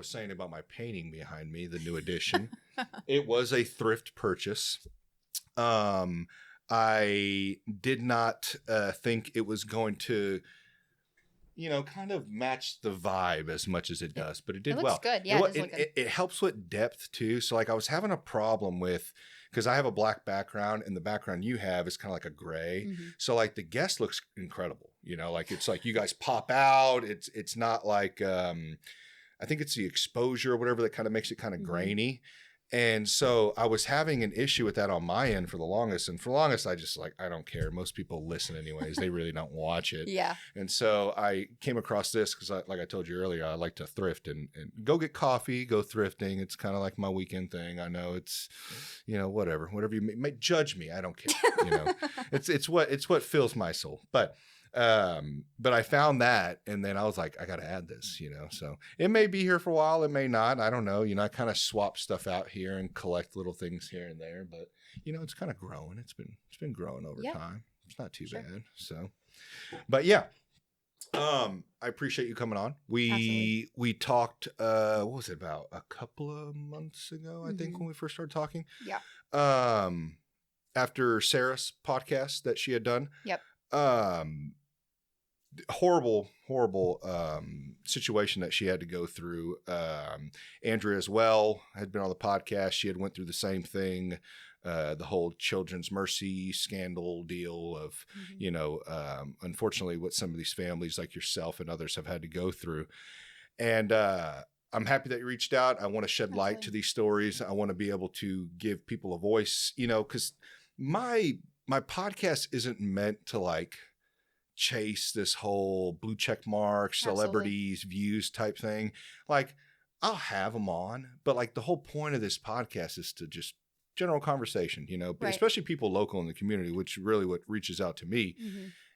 was saying about my painting behind me, the new edition. It was a thrift purchase. I did not think it was going to, kind of match the vibe as much as it does, but it did well. It looks good. Yeah, it does look good. It helps with depth too. So like I was having a problem with, because I have a black background and the background you have is kind of like a gray. Mm-hmm. So like the guest looks incredible, like it's like you guys pop out. It's not like, I think it's the exposure or whatever that kind of makes it kind of grainy. And so I was having an issue with that on my end for the longest. And for the longest, I just I don't care. Most people listen anyways. They really don't watch it. Yeah. And so I came across this because like I told you earlier, I like to thrift and go get coffee, go thrifting. It's kind of like my weekend thing. I know it's, whatever you may judge me. I don't care. It's what fills my soul. But I found that, and then I was like, I got to add this, so it may be here for a while. It may not. I don't know. I kind of swap stuff out here and collect little things here and there, but it's kind of growing. It's been growing over time. It's not too bad. So, but yeah, I appreciate you coming on. We talked, what was it, about a couple of months ago, I think, when we first started talking. Yeah. After Sarah's podcast that she had done. Yep. Horrible situation that she had to go through. Andrea as well had been on the podcast. She had went through the same thing, the whole Children's Mercy scandal deal of, unfortunately what some of these families like yourself and others have had to go through. And I'm happy that you reached out. I want to shed light to these stories. I want to be able to give people a voice, because my podcast isn't meant to chase this whole blue check mark, celebrities, views type thing. I'll have them on, but the whole point of this podcast is to just general conversation, especially people local in the community, which really what reaches out to me.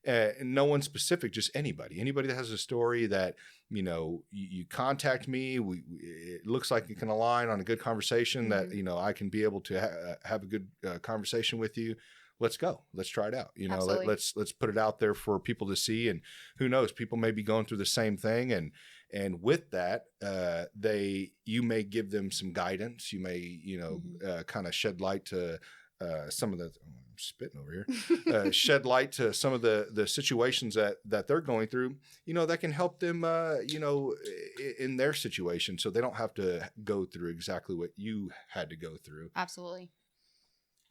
And no one specific, just anybody that has a story that, you contact me. It looks like it can align on a good conversation that, I can be able to have a good conversation with you. Let's go. Let's try it out. Let's put it out there for people to see. And who knows, people may be going through the same thing. And with that, you may give them some guidance. You may, kind of shed light to some of the, I'm spitting over here, shed light to some of the situations that they're going through, that can help them, in their situation. So they don't have to go through exactly what you had to go through. Absolutely.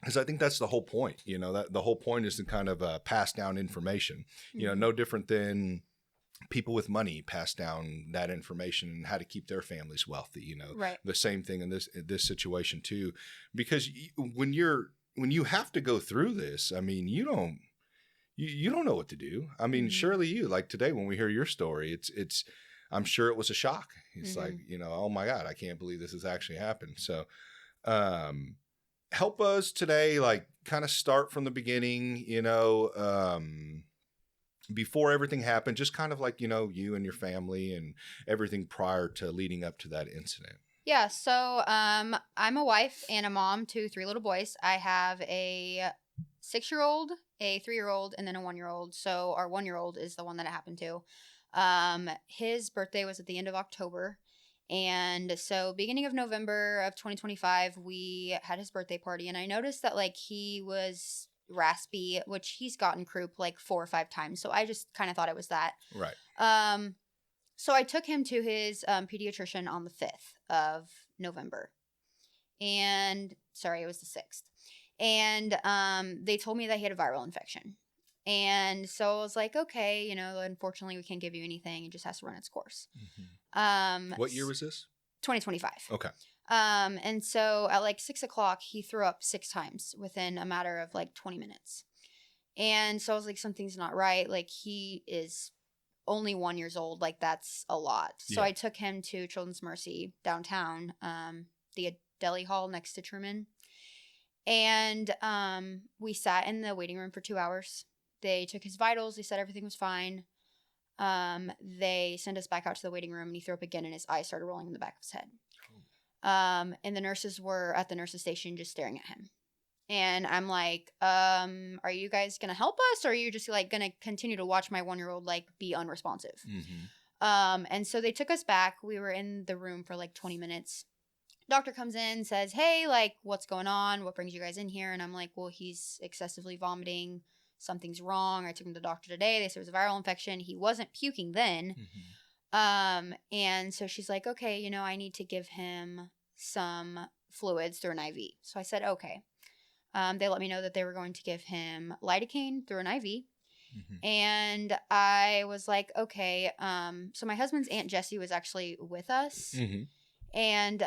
Because I think that's the whole point, that the whole point is to kind of pass down information, no different than people with money pass down that information and how to keep their families wealthy, right. The same thing in this situation too, because when you have to go through this, I mean, you don't know what to do. I mean, surely you, like today, when we hear your story, I'm sure it was a shock. It's like, oh my God, I can't believe this has actually happened. So, help us today, kind of start from the beginning, before everything happened, just kind of you and your family and everything prior to leading up to that incident. Yeah. So, I'm a wife and a mom to 3 little boys. I have a 6-year-old, a 3-year-old, and then a 1-year-old. So our 1-year-old is the one that it happened to. His birthday was at the end of October. And so beginning of November of 2025, we had his birthday party, and I noticed that he was raspy, which he's gotten croup 4 or 5 times. So I just kind of thought it was that. Right. So I took him to his pediatrician on the 5th of November. And sorry, it was the 6th. And they told me that he had a viral infection. And so I was like, okay, unfortunately we can't give you anything. It just has to run its course. What year was this? 2025. Okay. And so at 6 o'clock, he threw up 6 times within a matter of 20 minutes. And so I was like, something's not right. He is only 1 year old. That's a lot. So I took him to Children's Mercy downtown, the deli hall next to Truman. And we sat in the waiting room for 2 hours. They took his vitals. They said everything was fine. They sent us back out to the waiting room, and he threw up again, and his eyes started rolling in the back of his head. And the nurses were at the nurse's station just staring at him. And I'm like, are you guys going to help us? Or are you just going to continue to watch my 1-year-old be unresponsive? And so they took us back. We were in the room for like 20 minutes. Doctor comes in, says, hey, like, what's going on? What brings you guys in here? And I'm like, well, he's excessively vomiting. Something's wrong. I took him to the doctor today. They said it was a viral infection. He wasn't puking then. And so she's like, okay, you know, I need to give him some fluids through an IV. So I said, okay. They let me know that they were going to give him lidocaine through an IV. And I was like, okay. So my husband's Aunt Jessie was actually with us. And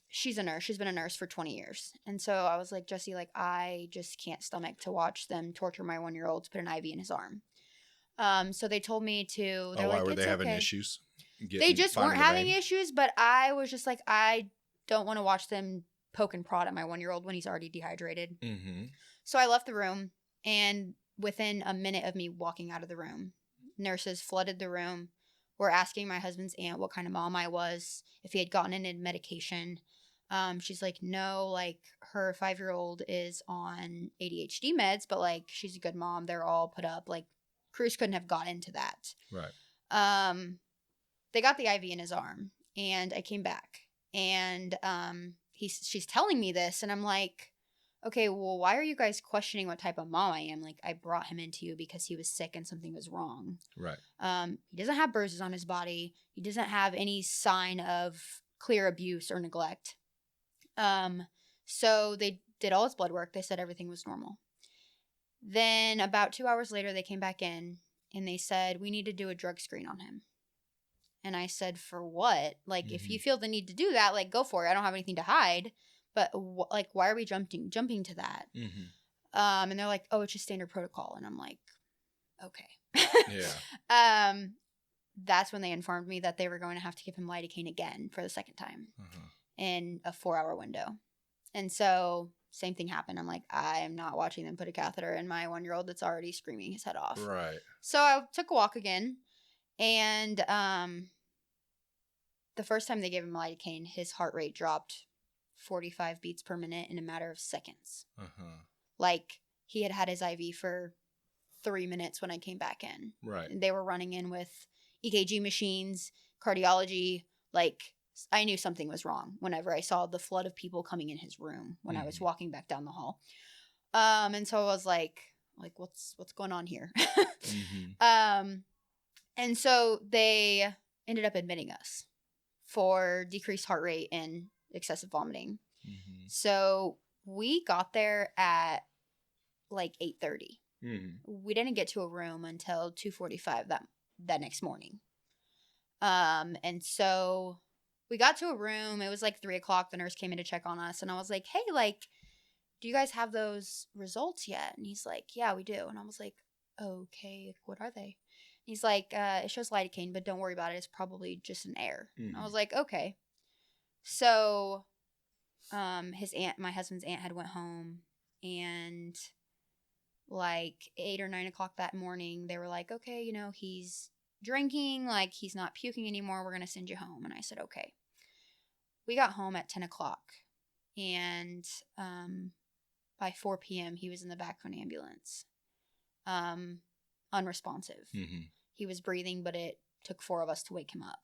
she's a nurse. She's been a nurse for 20 years. And so I was like, Jessie, like, I just can't stomach to watch them torture my 1-year-old to put an IV in his arm. So they told me to. Why like, were they having issues? They just weren't having issues, but I was just like, I don't want to watch them poke and prod at my 1-year-old when he's already dehydrated. So I left the room, and within a minute of me walking out of the room, nurses flooded the room. Were asking my husband's aunt what kind of mom I was, if he had gotten any medication. She's like, no, like, her 5-year-old is on ADHD meds, but, like, she's a good mom. They're all put up. Like, Cruz couldn't have got into that. Right. They got the IV in his arm, and I came back. And she's telling me this, and I'm like, okay, well, why are you guys questioning what type of mom I am? Like, I brought him into you because he was sick and something was wrong. Right. He doesn't have bruises on his body. He doesn't have any sign of clear abuse or neglect. So they did all his blood work. They said everything was normal. Then about 2 hours later, they came back in and they said, we need to do a drug screen on him. And I said, for what? Like, if you feel the need to do that, like, go for it. I don't have anything to hide. But, like, why are we jumping to that? And they're like, oh, it's just standard protocol. And I'm like, okay. Yeah. That's when they informed me that they were going to have to give him lidocaine again for the second time in a 4-hour window. And so same thing happened. I'm like, I am not watching them put a catheter in my 1-year-old that's already screaming his head off. Right. So I took a walk again. And the first time they gave him lidocaine, his heart rate dropped 45 beats per minute in a matter of seconds. Like, he had had his IV for 3 minutes when I came back in. Right. And they were running in with EKG machines, cardiology. Like, I knew something was wrong whenever I saw the flood of people coming in his room when I was walking back down the hall. And so I was like, what's going on here? And so they ended up admitting us for decreased heart rate and excessive vomiting. So we got there at like 8:30. We didn't get to a room until 2:45 that next morning. And so we got to a room. It was like 3:00. The nurse came in to check on us, and I was like, hey, like, do you guys have those results yet? And he's like, yeah, we do. And I was like, okay, what are they? He's like, it shows lidocaine, but don't worry about it. It's probably just an error. And I was like, okay. So my husband's aunt had went home, and like 8 or 9 o'clock that morning, they were like, okay, you know, he's drinking, like, he's not puking anymore. We're going to send you home. And I said, okay. We got home at 10 o'clock, and by 4 p.m., he was in the back of an ambulance, unresponsive. He was breathing, but it took 4 of us to wake him up,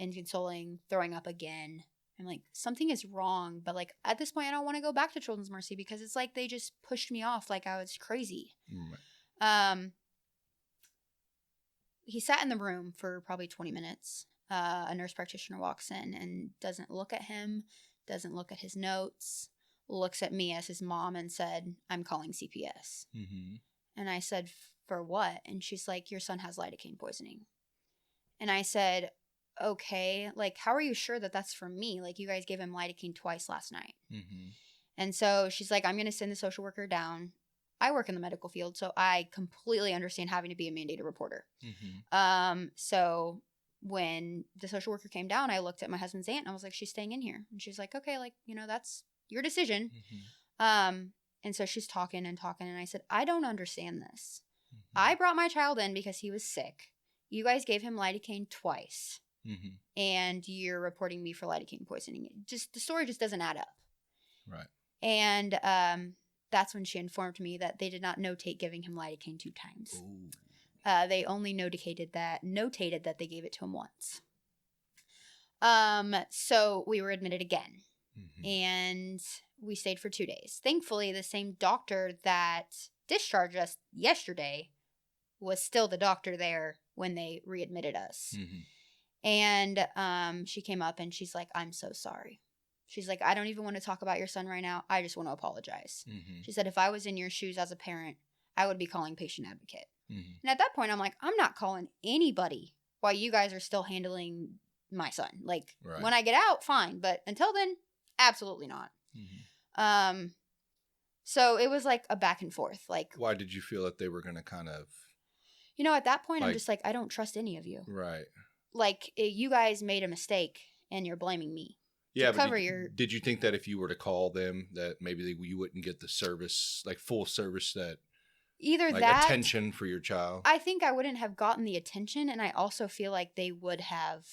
inconsoling, throwing up again. I'm like, something is wrong. But, like, at this point, I don't want to go back to Children's Mercy because it's like they just pushed me off like I was crazy. He sat in the room for probably 20 minutes. A nurse practitioner walks in and doesn't look at him, doesn't look at his notes, looks at me as his mom and said, I'm calling CPS. And I said, for what? And she's like, your son has lidocaine poisoning. And I said, okay, like, how are you sure that that's from me? Like, you guys gave him lidocaine twice last night. And so she's like, I'm going to send the social worker down. I work in the medical field, so I completely understand having to be a mandated reporter. So when the social worker came down, I looked at my husband's aunt and I was like, she's staying in here. And she's like, okay, like, you know, that's your decision. And so she's talking, and I said, I don't understand this. I brought my child in because he was sick. You guys gave him lidocaine twice. And you're reporting me for lidocaine poisoning. The story just doesn't add up. Right. And that's when she informed me that they did not notate giving him lidocaine 2 times. They only notated that they gave it to him once. So we were admitted again, and we stayed for 2 days. Thankfully, the same doctor that discharged us yesterday was still the doctor there when they readmitted us. And she came up and she's like, "I'm so sorry." She's like, "I don't even want to talk about your son right now. I just want to apologize." She said, "If I was in your shoes as a parent, I would be calling patient advocate." And at that point, I'm like, I'm not calling anybody while you guys are still handling my son. Like, when I get out, fine. But until then, absolutely not. So it was like a back and forth. Like, why did you feel that they were going to kind of... at that point, I'm just like, I don't trust any of you. Right. Like, you guys made a mistake and you're blaming me. Yeah, but did you think that if you were to call them, that maybe you wouldn't get the service, like full service, that either like that attention for your child? I think I wouldn't have gotten the attention, and I also feel like they would have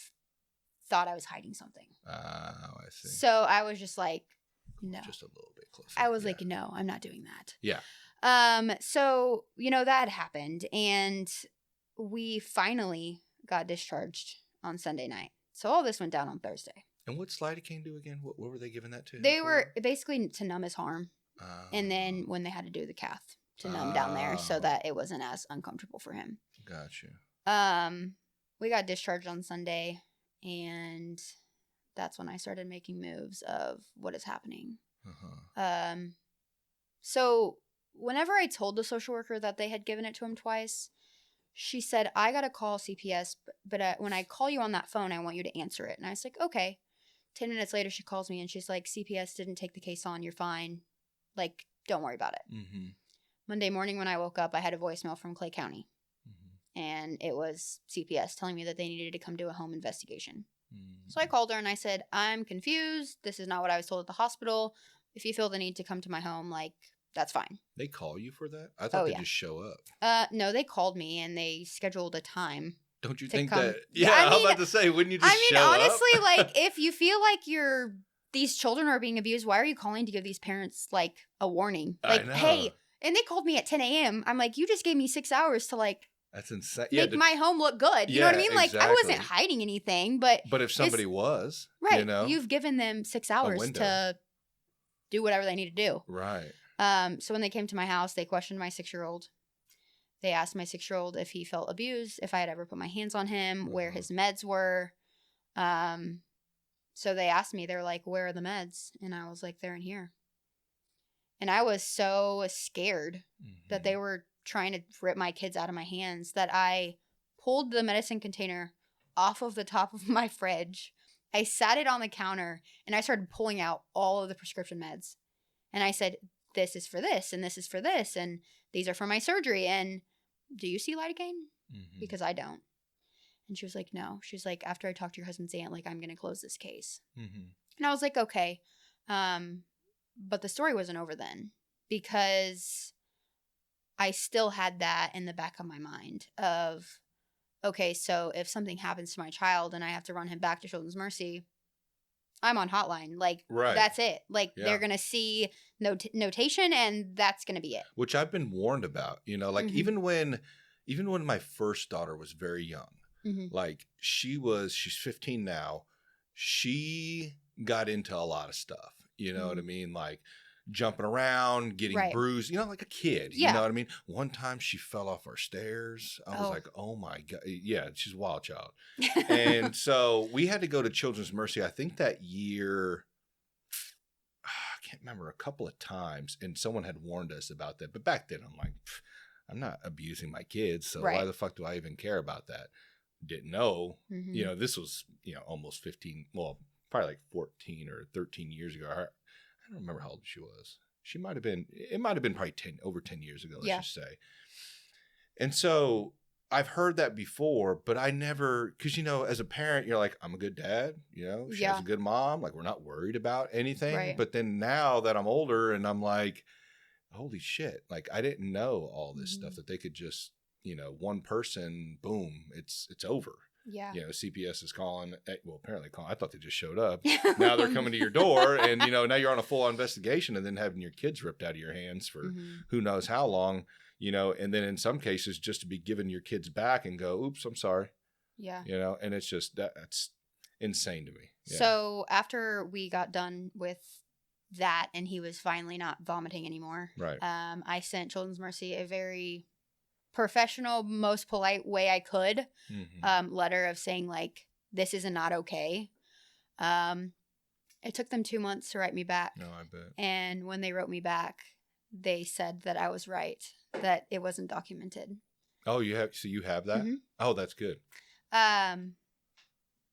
thought I was hiding something. Oh, I see. So I was just like, no. Just a little bit closer. I was like, no, I'm not doing that. Yeah. So, that happened, and we finally got discharged on Sunday night. So all this went down on Thursday. And what's lidocaine do again? What were they giving that to? They were basically to numb his harm. And then when they had to do the cath to numb down there so that it wasn't as uncomfortable for him. Gotcha. We got discharged on Sunday, and that's when I started making moves of what is happening. So whenever I told the social worker that they had given it to him twice, she said, "I got to call CPS, but when I call you on that phone, I want you to answer it." And I was like, okay. 10 minutes later, she calls me and she's like, "CPS didn't take the case on. You're fine. Like, don't worry about it." Monday morning when I woke up, I had a voicemail from Clay County. And it was CPS telling me that they needed to come do a home investigation. So I called her and I said, "I'm confused. This is not what I was told at the hospital. If you feel the need to come to my home, like, that's fine." They call you for that? I thought they just show up. No, they called me and they scheduled a time. Don't you think come. that? Yeah, I was about to say, wouldn't you just show up? Honestly, like, if you feel like these children are being abused, why are you calling to give these parents, like, a warning? Like, hey, and they called me at 10 a.m. I'm like, you just gave me 6 hours to, like, that's insane. Make my home look good. You know what I mean? Like, I wasn't hiding anything, but if somebody was, right, you've given them 6 hours to do whatever they need to do. Right. So when they came to my house, they questioned my 6-year-old. They asked my 6-year-old if he felt abused, if I had ever put my hands on him, where his meds were. So they asked me, they're like, "Where are the meds?" And I was like, "They're in here." And I was so scared that they were trying to rip my kids out of my hands that I pulled the medicine container off of the top of my fridge. I sat it on the counter and I started pulling out all of the prescription meds. And I said, "This is for this, and this is for this, and these are for my surgery. And do you see lidocaine? Because I don't." And she was like, "No." She's like, "After I talked to your husband's aunt, like, I'm going to close this case." And I was like, okay. But the story wasn't over then, because I still had that in the back of my mind of, okay, so if something happens to my child and I have to run him back to Children's Mercy, I'm on hotline. Like, that's it. Like, they're going to see notation and that's going to be it. Which I've been warned about, like even when my first daughter was very young, like she's 15 now. She got into a lot of stuff. You know what I mean? Like jumping around, getting bruised, like a kid. You know what I mean? One time she fell off our stairs. I was like, oh my God. Yeah, she's a wild child. And so we had to go to Children's Mercy, I think that year, I can't remember, a couple of times. And someone had warned us about that. But back then I'm like, I'm not abusing my kids. So why the fuck do I even care about that? Didn't know. This was, almost 15, well, probably like 14 or 13 years ago. I don't remember how old she was. It might have been probably over 10 years ago, let's just say. And so I've heard that before, but I never, because, as a parent, you're like, I'm a good dad, she has a good mom. Like, we're not worried about anything. Right. But then now that I'm older and I'm like, holy shit, like, I didn't know all this stuff that they could just, one person, boom, it's over. Yeah. CPS is calling. Well, apparently calling. I thought they just showed up. Now they're coming to your door, and now you're on a full investigation, and then having your kids ripped out of your hands for who knows how long. and then in some cases just to be giving your kids back and go, oops, I'm sorry. Yeah. And it's just, that's insane to me. Yeah. So after we got done with that and he was finally not vomiting anymore, Right. I sent Children's Mercy a very professional, most polite way I could, letter of saying, like, this is not okay. It took them 2 months to write me back. No, I bet. And when they wrote me back, they said that I was right, that it wasn't documented. Oh, you have that? Mm-hmm. Oh, that's good.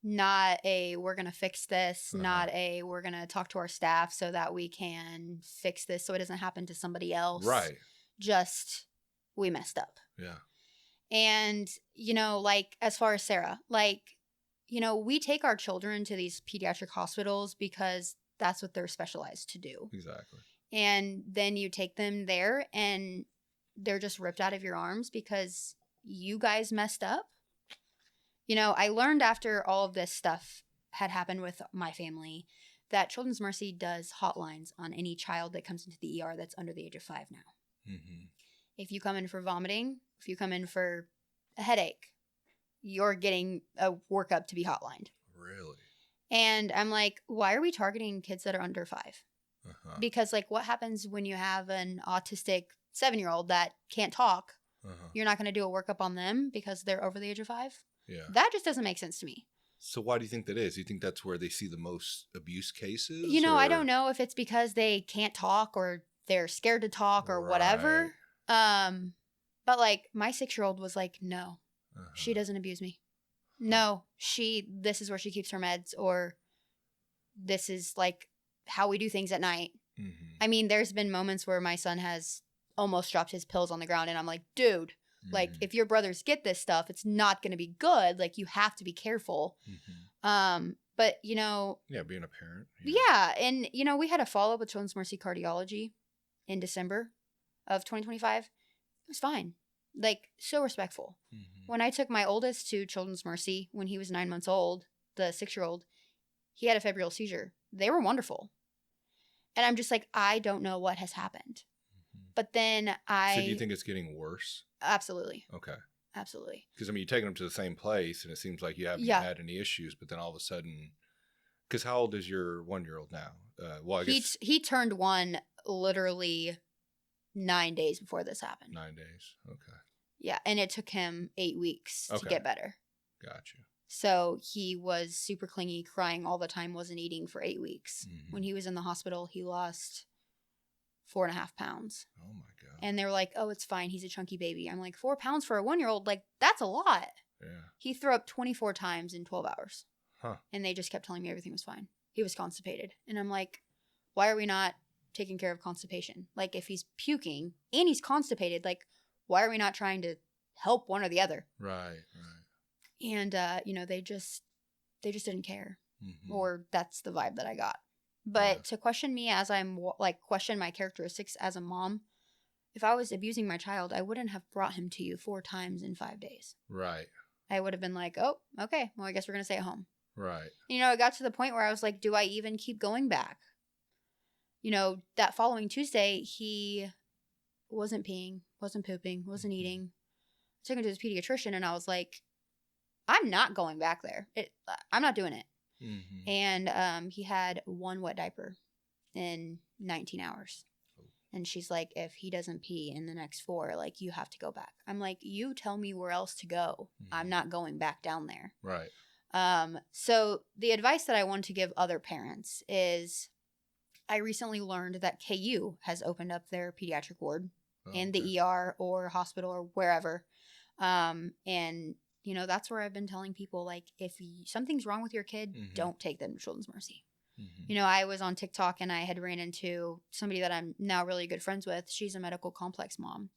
Not a, we're going to fix this, not a, we're going to talk to our staff so that we can fix this so it doesn't happen to somebody else. Right. Just, we messed up. Yeah. And, like, as far as Sarah, like, we take our children to these pediatric hospitals because that's what they're specialized to do. Exactly. And then you take them there and they're just ripped out of your arms because you guys messed up. I learned after all of this stuff had happened with my family that Children's Mercy does hotlines on any child that comes into the ER that's under the age of 5 now. Mm-hmm. If you come in for vomiting, if you come in for a headache, you're getting a workup to be hotlined. Really? And I'm like, why are we targeting kids that are under 5? Because, like, what happens when you have an autistic 7-year-old that can't talk? You're not going to do a workup on them because they're over the age of 5? Yeah. That just doesn't make sense to me. So why do you think that is? Do you think that's where they see the most abuse cases? I don't know if it's because they can't talk or they're scared to talk or whatever. But, like, my 6-year-old was like, no, she doesn't abuse me. No, this is where she keeps her meds, or this is, like, how we do things at night. Mm-hmm. I mean, there's been moments where my son has almost dropped his pills on the ground and I'm like, dude, like, if your brothers get this stuff, it's not going to be good. Like, you have to be careful. But, yeah, being a parent. Yeah. And, we had a follow-up with Children's Mercy Cardiology in December of 2025. It was fine. Like, so respectful. When I took my oldest to Children's Mercy when he was 9 months old, the 6-year-old, he had a febrile seizure. They were wonderful. And I'm just like, I don't know what has happened. But then So do you think it's getting worse? Absolutely. Okay. Absolutely. Because, you're taking them to the same place and it seems like you haven't had any issues, but then all of a sudden, because how old is your 1-year-old now? Well, I guess he turned 1 literally 9 days before this happened. 9 days. Okay. Yeah. And it took him 8 weeks to get better. Gotcha. So he was super clingy, crying all the time, wasn't eating for 8 weeks. When he was in the hospital, he lost 4.5 pounds. Oh my God. And they were like, oh, it's fine. He's a chunky baby. I'm like, 4 pounds for a 1-year-old? Like, that's a lot. Yeah. He threw up 24 times in 12 hours. Huh. And they just kept telling me everything was fine. He was constipated. And I'm like, why are we not taking care of constipation? Like, if he's puking and he's constipated, like, why are we not trying to help one or the other? Right. And, they just didn't care. Or that's the vibe that I got. But to question me as I'm, like, question my characteristics as a mom, if I was abusing my child, I wouldn't have brought him to you 4 times in 5 days. Right. I would have been like, oh, okay, well, I guess we're going to stay at home. Right. It got to the point where I was like, do I even keep going back? That following Tuesday, he wasn't peeing, wasn't pooping, wasn't eating. I took him to his pediatrician and I was like, I'm not going back there. I'm not doing it. And he had 1 wet diaper in 19 hours. And she's like, if he doesn't pee in the next 4, like, you have to go back. I'm like, you tell me where else to go. I'm not going back down there. Right. So the advice that I want to give other parents is I recently learned that KU has opened up their pediatric ward in the ER or hospital or wherever. And that's where I've been telling people, like, if something's wrong with your kid, don't take them to Children's Mercy. I was on TikTok and I had ran into somebody that I'm now really good friends with. She's a medical complex mom.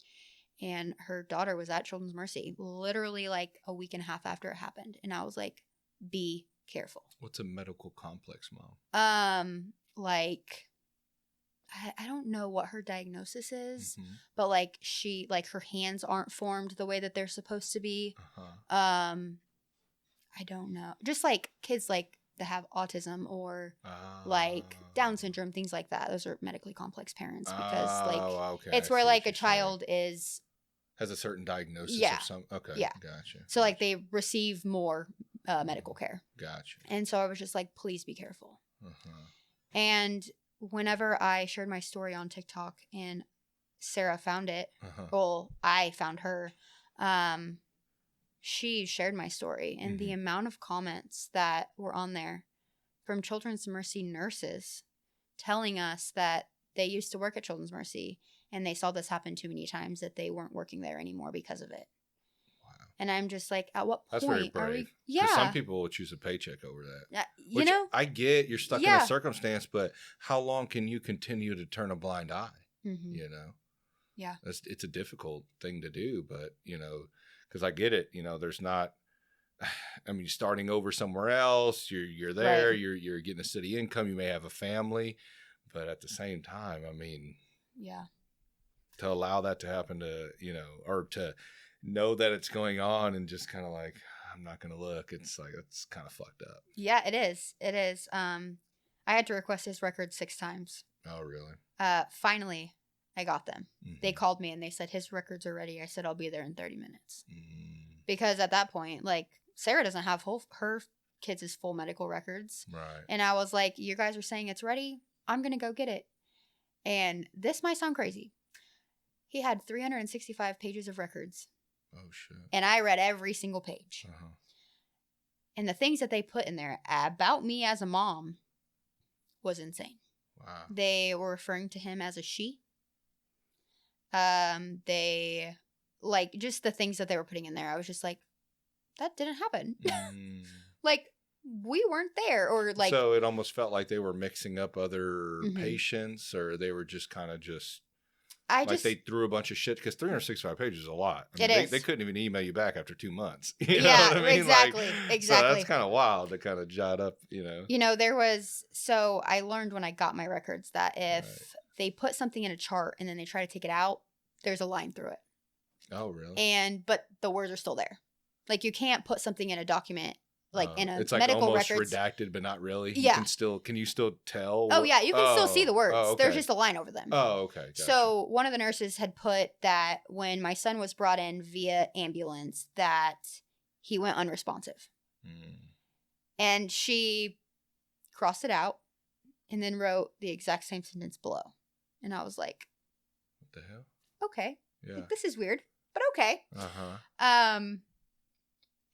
And her daughter was at Children's Mercy literally like a week and a half after it happened. And I was like, be careful. What's a medical complex mom? Like, I don't know what her diagnosis is, but like her hands aren't formed the way that they're supposed to be. I don't know. Just like kids like that have autism or like Down syndrome, things like that. Those are medically complex parents because it's where like a child is Has a certain diagnosis Yeah. of some. Okay. Yeah. Gotcha. So like they receive more medical care. Gotcha. And so I was just like, please be careful. Uh-huh. And whenever I shared my story on TikTok and Sarah found it, Uh-huh. well, I found her, she shared my story, and the amount of comments that were on there from Children's Mercy nurses telling us that they used to work at Children's Mercy and they saw this happen too many times that they weren't working there anymore because of it. Wow. And I'm just like, at what point That's very are we? brave. Yeah. Some people will choose a paycheck over that. You know? I get you're stuck in Yeah. a circumstance, but how long can you continue to turn a blind eye? Mm-hmm. You know? Yeah. It's a difficult thing to do, but, you know, because I get it. You know, there's not, I mean, starting over somewhere else, you're there, Right. you're getting a steady income, you may have a family, but at the same time, I mean, Yeah. to allow that to happen to, you know, or to know that it's going on and just kind of like, I'm not going to look. It's like, it's kind of fucked up. Yeah, it is. It is. I had to request his record 6 times. Oh, really? Finally, I got them. Mm-hmm. They called me and they said, his records are ready. I said, I'll be there in 30 minutes. Mm. Because at that point, like, Sarah doesn't have her kids' full medical records. Right. And I was like, you guys are saying it's ready? I'm going to go get it. And this might sound crazy. He had 365 pages of records. Oh, shit. And I read every single page. Uh-huh. And the things that they put in there about me as a mom was insane. Wow. They were referring to him as a she. They, like, just the things that they were putting in there. I was just like, that didn't happen. Mm. Like, we weren't there. Or, like. So it almost felt like they were mixing up other Mm-hmm. patients, or they were just kind of they threw a bunch of shit, because 365 pages is a lot. I mean, it is. They couldn't even email you back after 2 months. You know Yeah, what I mean? exactly. Like, Exactly. So that's kind of wild to kind of jot up, you know. You know, so I learned when I got my records that if they put something in a chart and then they try to take it out, there's a line through it. Oh, really? But the words are still there. Like, you can't put something in a document, like in a it's like medical almost records. redacted, but not really. Yeah. Can you still tell? Oh, yeah. You can still see the words. Oh, okay. There's just a line over them. Oh, okay. Gotcha. So one of the nurses had put that when my son was brought in via ambulance, that he went unresponsive. Mm. And she crossed it out and then wrote the exact same sentence below. And I was like, What the hell? okay. Yeah. Like, this is weird, but okay. Uh-huh.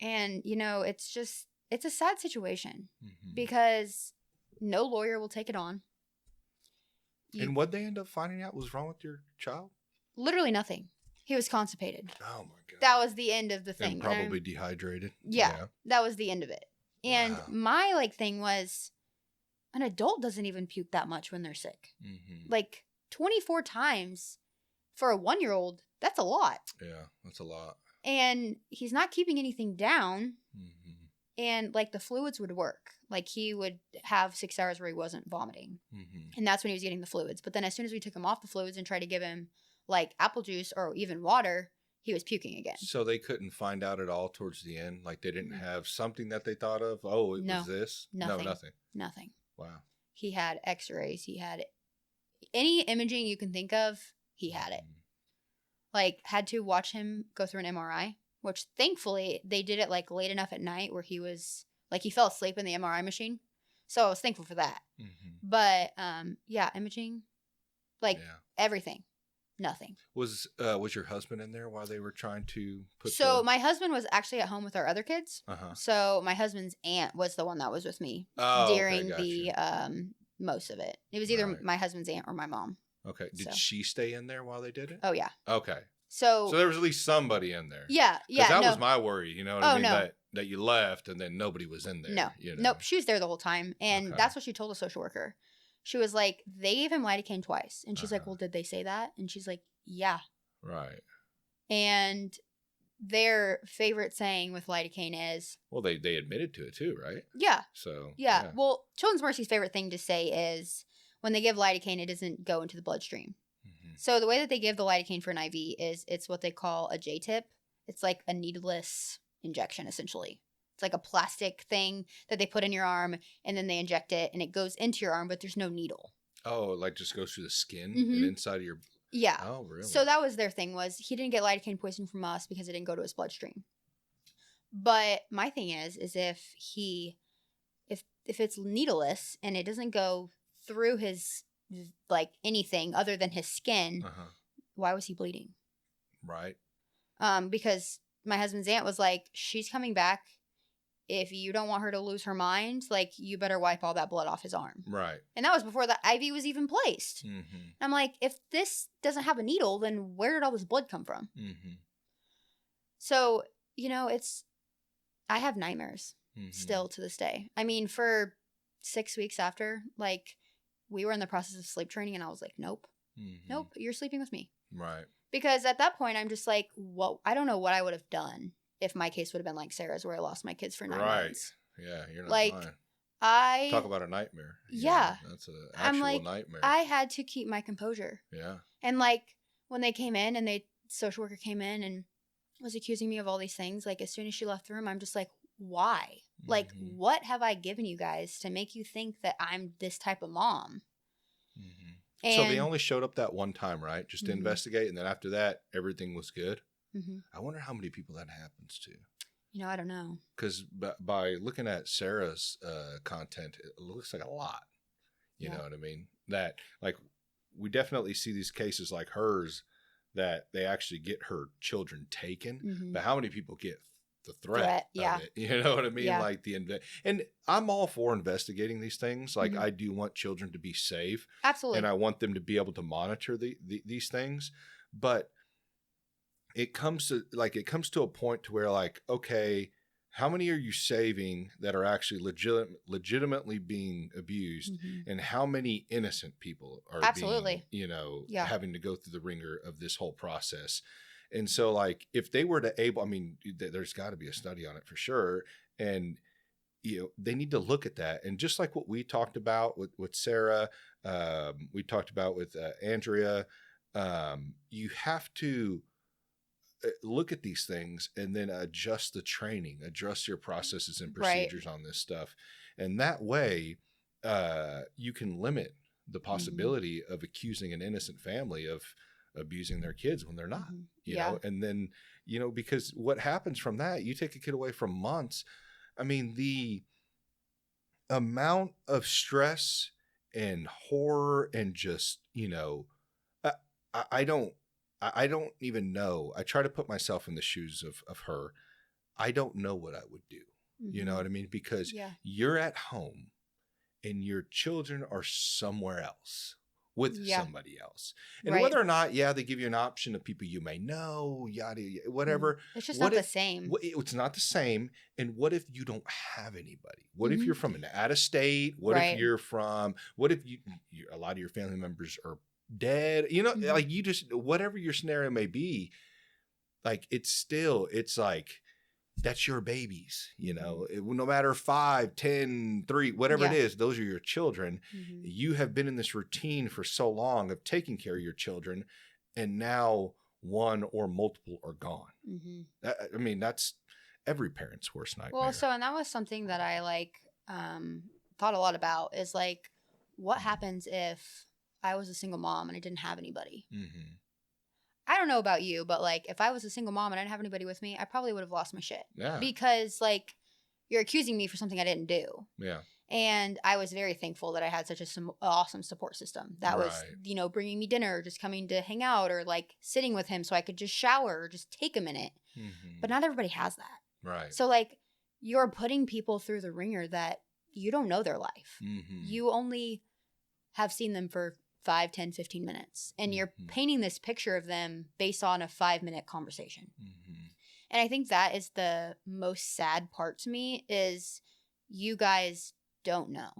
And, you know, it's a sad situation Mm-hmm. because no lawyer will take it on. And what they end up finding out was wrong with your child? Literally nothing. He was constipated. Oh, my God. That was the end of the thing. And probably dehydrated. Yeah, that was the end of it. And Wow. my, like, thing was, an adult doesn't even puke that much when they're sick. Mm-hmm. Like, 24 times for a 1-year-old, that's a lot. Yeah, that's a lot. And he's not keeping anything down. Mm-hmm. And, like, the fluids would work. Like, he would have 6 hours where he wasn't vomiting. Mm-hmm. And that's when he was getting the fluids. But then as soon as we took him off the fluids and tried to give him, like, apple juice or even water, he was puking again. So they couldn't find out at all towards the end? Like, they didn't have something that they thought of? Oh, it was this? Nothing. No, nothing. Nothing. Wow. He had x-rays. He had any imaging you can think of, he had it. Like, had to watch him go through an MRI, which thankfully they did it, like, late enough at night where he was, like, he fell asleep in the MRI machine. So I was thankful for that. Mm-hmm. But, yeah, imaging, like, everything. Nothing. Was your husband in there while they were trying to put So my husband was actually at home with our other kids. Uh-huh. So my husband's aunt was the one that was with me during the most of it. It was either my husband's aunt or my mom. Okay. Did So. she stay in there while they did it? Oh, yeah. Okay. So there was at least somebody in there. Yeah. Yeah. That was my worry, you know what I mean? No. That you left and then nobody was in there. No. You know? Nope. She was there the whole time. And that's what she told the social worker. She was like, they gave him lidocaine twice. And she's like, well, did they say that? And she's like, yeah. Right. And their favorite saying with lidocaine is... Well, they admitted to it too, right? Yeah. So... Yeah. Well, Children's Mercy's favorite thing to say is when they give lidocaine, it doesn't go into the bloodstream. Mm-hmm. So the way that they give the lidocaine for an IV is it's what they call a J-tip. It's like a needleless injection, essentially. It's like a plastic thing that they put in your arm, and then they inject it, and it goes into your arm, but there's no needle. Oh, it like just goes through the skin and inside of your... Yeah. Oh, really? So that was their thing, was he didn't get lidocaine poisoning from us because it didn't go to his bloodstream. But my thing is if it's needleless and it doesn't go through his, like, anything other than his skin, why was he bleeding? Right. Because my husband's aunt was like, she's coming back. If you don't want her to lose her mind, like, you better wipe all that blood off his arm. Right. And that was before the IV was even placed. Mm-hmm. I'm like, if this doesn't have a needle, then where did all this blood come from? Mm-hmm. So, I have nightmares still to this day. I mean, for 6 weeks after, like, we were in the process of sleep training, and I was like, nope, you're sleeping with me. Right. Because at that point, I'm just like, well, I don't know what I would have done if my case would have been like Sarah's, where I lost my kids for 9 months. Yeah, you're not like, lying. Talk about a nightmare. Yeah. That's an actual nightmare. I had to keep my composure. Yeah. And, like, when they came in and social worker came in and was accusing me of all these things, like, as soon as she left the room, I'm just like, why? Like, what have I given you guys to make you think that I'm this type of mom? And so they only showed up that one time, right? Just to investigate. And then after that, everything was good. I wonder how many people that happens to. I don't know. Because by looking at Sarah's content, it looks like a lot. You know what I mean? That, like, we definitely see these cases like hers that they actually get her children taken. But how many people get the threat of it? You know what I mean? Yeah. Like and I'm all for investigating these things. Like, I do want children to be safe. Absolutely. And I want them to be able to monitor these things. But it comes to a point to where, like, okay, how many are you saving that are actually legitimately being abused, and how many innocent people are being, having to go through the ringer of this whole process? And so, like, if they were to there's got to be a study on it for sure. And, they need to look at that. And just like what we talked about with Sarah, we talked about with Andrea, you have to look at these things and then adjust the training, adjust your processes and procedures on this stuff. And that way, you can limit the possibility of accusing an innocent family of abusing their kids when they're not, you know. And then, because what happens from that, you take a kid away from months. I mean, the amount of stress and horror and just, I don't even know. I try to put myself in the shoes of her. I don't know what I would do. You know what I mean? Because you're at home and your children are somewhere else with somebody else. And whether or not, they give you an option of people you may know, yada, whatever. It's just not the same. It's not the same. And what if you don't have anybody? What if you're from an out of state? What if a lot of your family members are dead? Like, you just, whatever your scenario may be, like, it's like, that's your babies, no matter 5, 10, 3, whatever it is, those are your children. You have been in this routine for so long of taking care of your children, and now one or multiple are gone. That's every parent's worst nightmare. Well, and that was something that I thought a lot about, is like, what happens if I was a single mom and I didn't have anybody? I don't know about you, but, like, if I was a single mom and I didn't have anybody with me, I probably would have lost my shit. Yeah. Because, like, you're accusing me for something I didn't do. Yeah. And I was very thankful that I had such an awesome support system that was, bringing me dinner, just coming to hang out, or, like, sitting with him so I could just shower or just take a minute. But not everybody has that. Right. So, like, you're putting people through the ringer that you don't know their life. You only have seen them for 5, 10, 15 minutes. And you're painting this picture of them based on a 5-minute conversation. And I think that is the most sad part to me, is you guys don't know.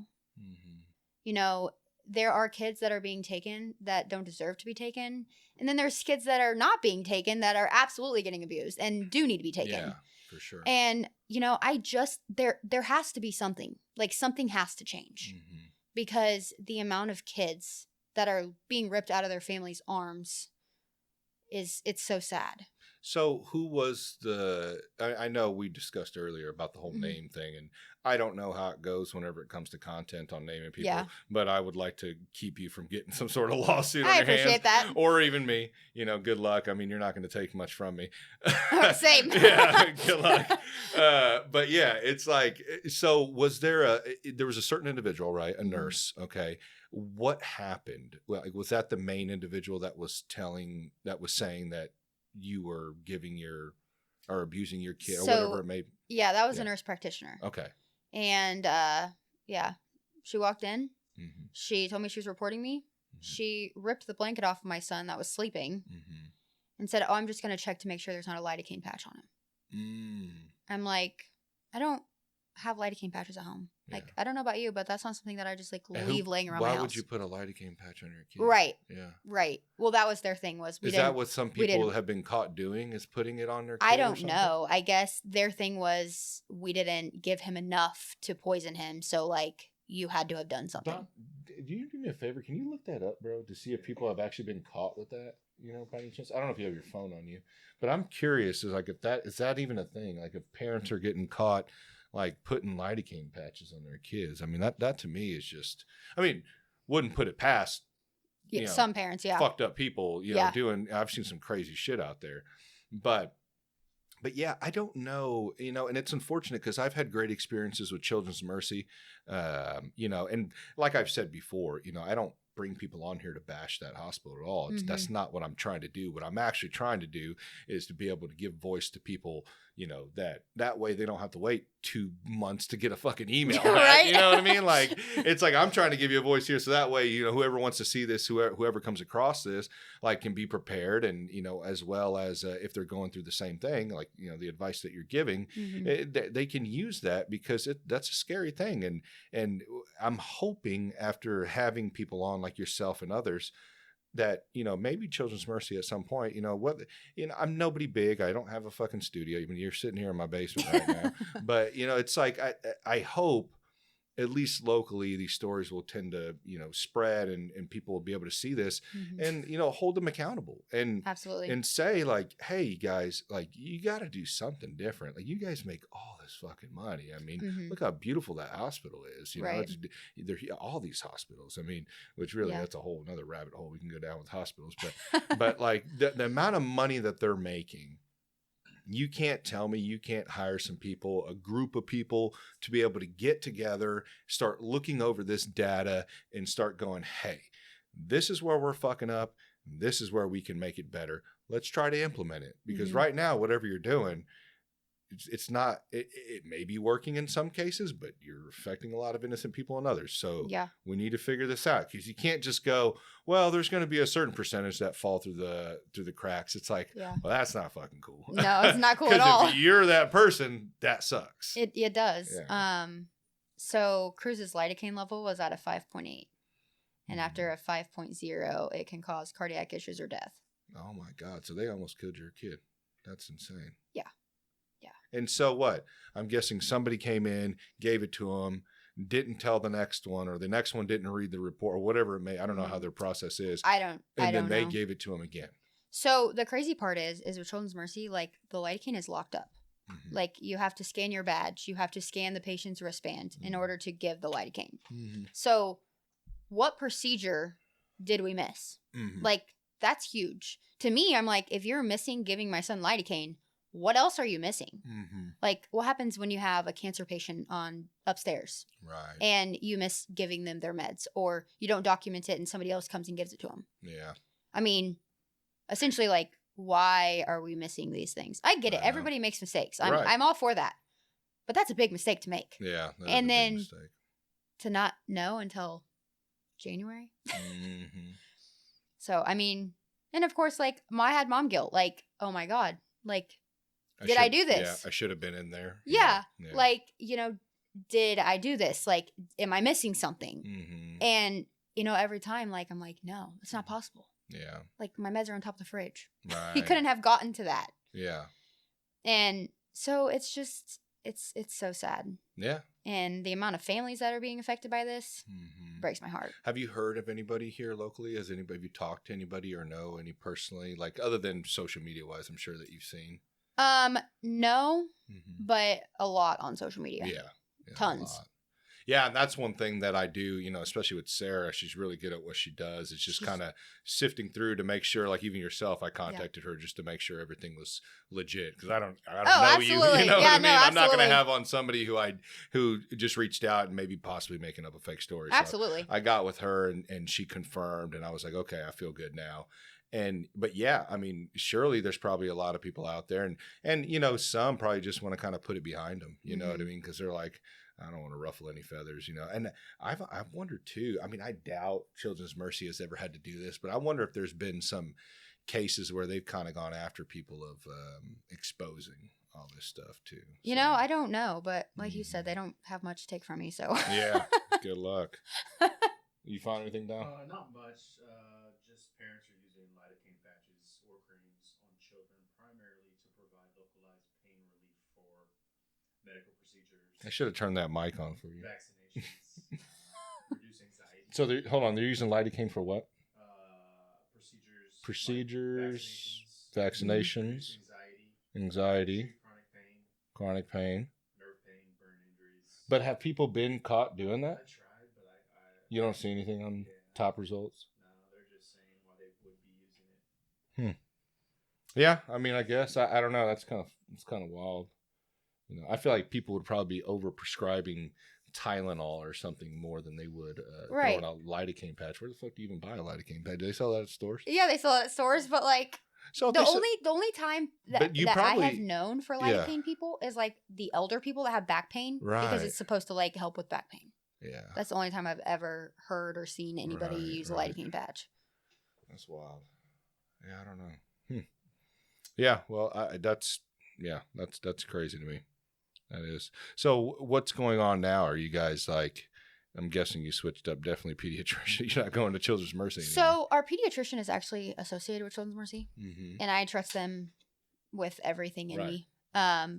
There are kids that are being taken that don't deserve to be taken. And then there's kids that are not being taken that are absolutely getting abused and do need to be taken. Yeah, for sure. And, there has to be something. Like, something has to change. Because the amount of kids that are being ripped out of their family's arms it's so sad. So who was I know we discussed earlier about the whole name thing, and I don't know how it goes whenever it comes to content on naming people, but I would like to keep you from getting some sort of lawsuit on your hands. I appreciate that. Or even me, good luck. I mean, you're not going to take much from me. Same. Yeah, good luck. But yeah, it's like, so was there was a certain individual, right? A nurse. Okay. What happened? Well, was that the main individual that was saying that you were giving or abusing your kid or whatever it may be? Yeah, that was a nurse practitioner. Okay. And she walked in. Mm-hmm. She told me she was reporting me. Mm-hmm. She ripped the blanket off of my son that was sleeping and said, "Oh, I'm just going to check to make sure there's not a lidocaine patch on him." I'm like, I don't have lidocaine patches at home. Like, I don't know about you, but that's not something that I just leave laying around my house. Why would you put a lidocaine patch on your kid? Right. Yeah. Right. Well, that was their thing Is that what some people have been caught doing, is putting it on their kid? I don't know. I guess their thing was we didn't give him enough to poison him. So, you had to have done something. Do you do me a favor? Can you look that up, bro, to see if people have actually been caught with that? By any chance? I don't know if you have your phone on you, but I'm curious. Is that even a thing? Like, if parents are getting caught putting lidocaine patches on their kids. I mean, that to me is just, wouldn't put it past, some parents, fucked up people, doing, I've seen some crazy shit out there, but yeah, I don't know, and it's unfortunate because I've had great experiences with Children's Mercy, and like I've said before, I don't bring people on here to bash that hospital at all. That's not what I'm trying to do. What I'm actually trying to do is to be able to give voice to people, that way they don't have to wait 2 months to get a fucking email. Right? You know what I mean? It's like, I'm trying to give you a voice here. So that way, whoever wants to see this, whoever comes across this, can be prepared. And, as well as if they're going through the same thing, the advice that you're giving, they can use that because that's a scary thing. And I'm hoping after having people on like yourself and others that, maybe Children's Mercy at some point, I'm nobody big. I don't have a fucking studio. Even you're sitting here in my basement right now, but it's like, I hope at least locally, these stories will tend to, spread and people will be able to see this and, hold them accountable and absolutely and say hey guys, you got to do something different. You guys make all this fucking money. I mean, look how beautiful that hospital is. Right. All these hospitals. I mean, which really that's a whole another rabbit hole we can go down with hospitals. But the amount of money that they're making. You can't tell me you can't hire some people, a group of people to be able to get together, start looking over this data and start going, hey, this is where we're fucking up. This is where we can make it better. Let's try to implement it. Because right now, whatever you're doing, it's not, it may be working in some cases, but you're affecting a lot of innocent people in others. So we need to figure this out because you can't just go, well, there's going to be a certain percentage that fall through the cracks. It's like, well, that's not fucking cool. No, it's not cool at all. If you're that person, that sucks. It does. Yeah. So Cruz's lidocaine level was at a 5.8. And after a 5.0, it can cause cardiac issues or death. Oh my God. So they almost killed your kid. That's insane. Yeah. And so what? I'm guessing somebody came in, gave it to them, didn't tell the next one, or the next one didn't read the report, or whatever it may. I don't know how their process is. And then they gave it to them again. So the crazy part is with Children's Mercy, the lidocaine is locked up. You have to scan your badge. You have to scan the patient's wristband in order to give the lidocaine. So what procedure did we miss? That's huge. To me, I'm like, if you're missing giving my son lidocaine, what else are you missing? What happens when you have a cancer patient on upstairs? Right. And you miss giving them their meds, or you don't document it and somebody else comes and gives it to them. Yeah. I mean, essentially, why are we missing these things? I get it. Everybody makes mistakes. I'm all for that. But that's a big mistake to make. Yeah. And then to not know until January. So, I mean, and of course, I had mom guilt. Oh my God. Did I do this? Yeah, I should have been in there. Yeah. Did I do this? Am I missing something? And, every time, I'm like, no, it's not possible. Yeah. My meds are on top of the fridge. Right. He couldn't have gotten to that. Yeah. And so it's just, it's so sad. Yeah. And the amount of families that are being affected by this. breaks my heart. Have you heard of anybody here locally? Have you talked to anybody or know any personally, like other than social media wise? I'm sure that you've seen. No, but a lot on social media. Yeah, tons. Yeah, and that's one thing that I do, especially with Sarah. She's really good at what she does. It's just kind of sifting through to make sure, like even yourself, I contacted her just to make sure everything was legit because I don't know absolutely. you. You know what I mean? No, I'm not going to have on somebody who just reached out and maybe possibly making up a fake story. Absolutely. So I got with her and she confirmed, and I was like, okay, I feel good now. But yeah, I mean, surely there's probably a lot of people out there, and some probably just want to kind of put it behind them. You know what I mean? Because they're like, I don't want to ruffle any feathers, And I've wondered too. I mean, I doubt Children's Mercy has ever had to do this, but I wonder if there's been some cases where they've kind of gone after people of exposing all this stuff too. So. I don't know, but like you said, they don't have much to take from me. So yeah, good luck. You find anything down? Not much. Just parents are using lidocaine patches or creams on children primarily to provide localized pain relief for medical procedures. I should have turned that mic on for you. Vaccinations, reduce anxiety. So hold on, they're using lidocaine for what? Procedures. Vaccinations. Anxiety. Chronic pain. Nerve pain, burn injuries. But have people been caught doing that? I tried, but I you don't see anything on top results? No, they're just saying why they would be using it. Yeah, I mean, I guess I don't know. It's kind of wild. I feel like people would probably be over prescribing Tylenol or something more than they would throwing a lidocaine patch. Where the fuck do you even buy a lidocaine patch? Do they sell that at stores? Yeah, they sell it at stores, but like the only time that I have known for lidocaine people is like the elder people that have back pain, because it's supposed to like help with back pain. Yeah, that's the only time I've ever heard or seen anybody use a lidocaine patch. That's wild. Yeah, I don't know. Yeah, well, that's crazy to me. That is. So what's going on now? Are you guys like, I'm guessing you switched up, definitely pediatrician. You're not going to Children's Mercy anymore. So our pediatrician is actually associated with Children's Mercy, and I trust them with everything in me.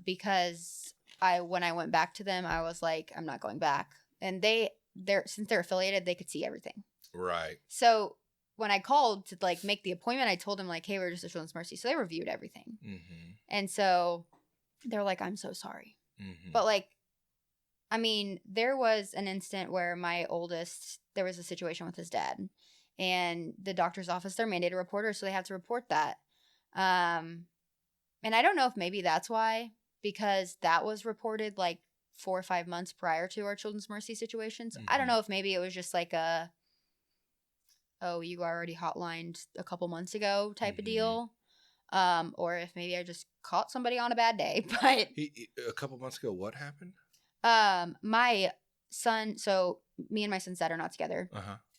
Because when I went back to them, I was like, I'm not going back. And since they're affiliated, they could see everything. Right. So when I called to like make the appointment, I told them like, hey, we're just at Children's Mercy. So they reviewed everything. And so they're like, I'm so sorry. But like, I mean, there was an instant where my oldest, there was a situation with his dad, and the doctor's office, they're mandated reporters, so they have to report that. And I don't know if maybe that's why, because that was reported like 4 or 5 months prior to our Children's Mercy situations. I don't know if maybe it was just like you already hotlined a couple months ago type of deal. Or if maybe I just caught somebody on a bad day. But a couple months ago, what happened? My son, so me and my son's dad are not together.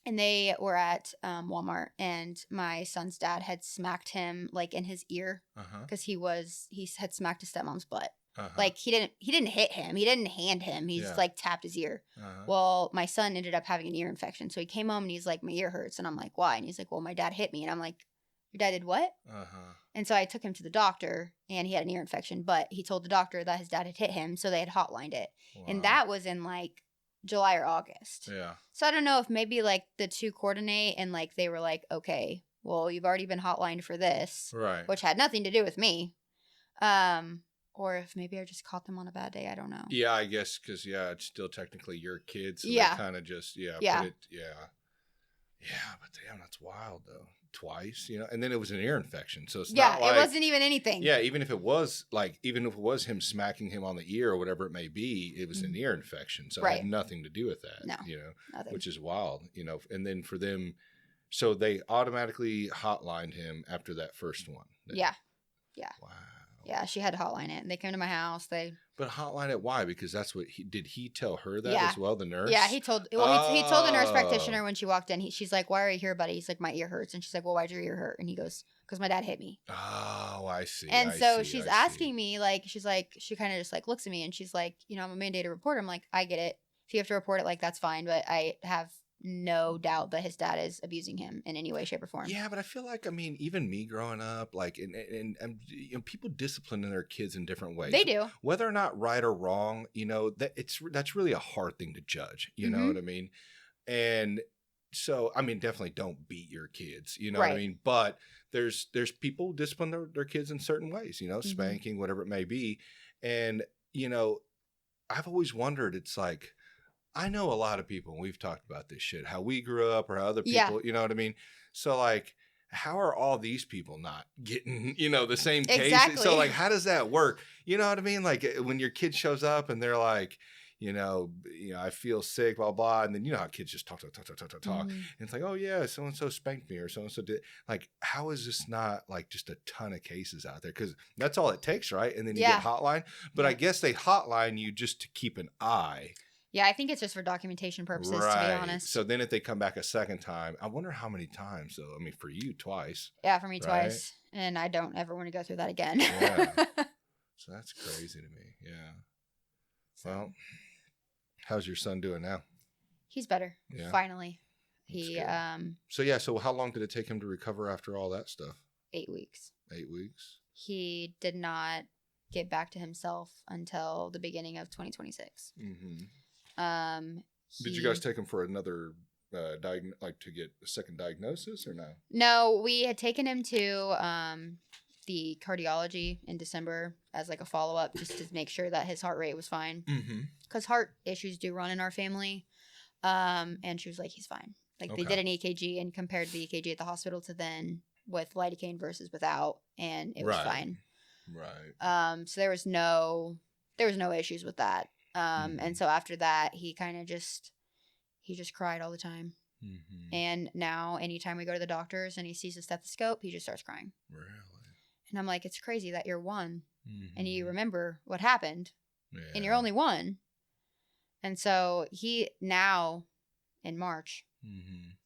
And they were at Walmart, and my son's dad had smacked him like in his ear because he had smacked his stepmom's butt. Like he didn't hit him, he didn't hand him, he just like tapped his ear. Well, my son ended up having an ear infection, so he came home and he's like, my ear hurts, and I'm like, why? And he's like, well, my dad hit me. And I'm like, your dad did what? And so I took him to the doctor, and he had an ear infection, but he told the doctor that his dad had hit him, so they had hotlined it. Wow. And that was in like July or August. Yeah. So I don't know if maybe like the two coordinate, and like they were like, okay, well, you've already been hotlined for this. Right. Which had nothing to do with me. Or if maybe I just caught them on a bad day. I don't know. Yeah, I guess because, it's still technically your kids. So they kind of just, put it, Yeah, but damn, that's wild though. Twice, and then it was an ear infection. So it's not like, it wasn't even anything. Yeah, even if it was him smacking him on the ear or whatever it may be, it was an ear infection. So it had nothing to do with that. No, nothing. Which is wild, and then for them, so they automatically hotlined him after that first one. Yeah. Wow. Yeah, she had to hotline it. They came to my house. But hotline it, why? Because that's what he tell her that as well, the nurse? Yeah, he told the nurse practitioner when she walked in. She's like, why are you here, buddy? He's like, my ear hurts. And she's like, well, why'd your ear hurt? And he goes, because my dad hit me. Oh, I see. And so she's asking me, like, she's like, she kind of just like looks at me and she's like, I'm a mandated reporter. I'm like, I get it. If you have to report it, like, that's fine. But I have no doubt that his dad is abusing him in any way, shape, or form. Yeah, but I feel like, even me growing up, like, and people discipline their kids in different ways. They do. Whether or not right or wrong, that's really a hard thing to judge. You know what I mean? And so, I mean, definitely don't beat your kids, you know what I Right. mean? But there's people who discipline their kids in certain ways, you know, spanking, whatever it may be. And, you know, I've always wondered, it's like, I know a lot of people, and we've talked about this shit, how we grew up or how other Yeah. people, you know what I mean? So like, how are all these people not getting, you know, the same case? Exactly. So like, how does that work? You know what I mean? Like when your kid shows up and they're like, you know, I feel sick, blah, blah. And then, you know how kids just talk. Mhm. And it's like, oh yeah, so-and-so spanked me or so-and-so did. Like, how is this not like just a ton of cases out there? Because that's all it takes, right? And then you Yeah. get hotline. But I Right. guess they hotline you just to keep an eye. Yeah, I think it's just for documentation purposes, to be honest. So then if they come back a second time, I wonder how many times though. I mean, for you, twice. Yeah, for me Right? twice. And I don't ever want to go through that again. Yeah. So that's crazy to me. Yeah. Well, how's your son doing now? He's better. Yeah. Finally. That's He good. So yeah, so how long did it take him to recover after all that stuff? 8 weeks. 8 weeks. He did not get back to himself until the beginning of 2026. Mm-hmm. Did you guys take him for another to get a second diagnosis or no? No, we had taken him to the cardiology in December as like a follow-up just to make sure that his heart rate was fine. Because heart issues do run in our family. And she was like, he's fine. Like they did an EKG and compared the EKG at the hospital to then with lidocaine versus without, and it was fine. Right. So there was no issues with that. And so after that, he kind of just cried all the time. And now anytime we go to the doctors and he sees a stethoscope, he just starts crying. Really? And I'm like, it's crazy that you're one and you remember what happened Yeah. and you're only one. And so he now in March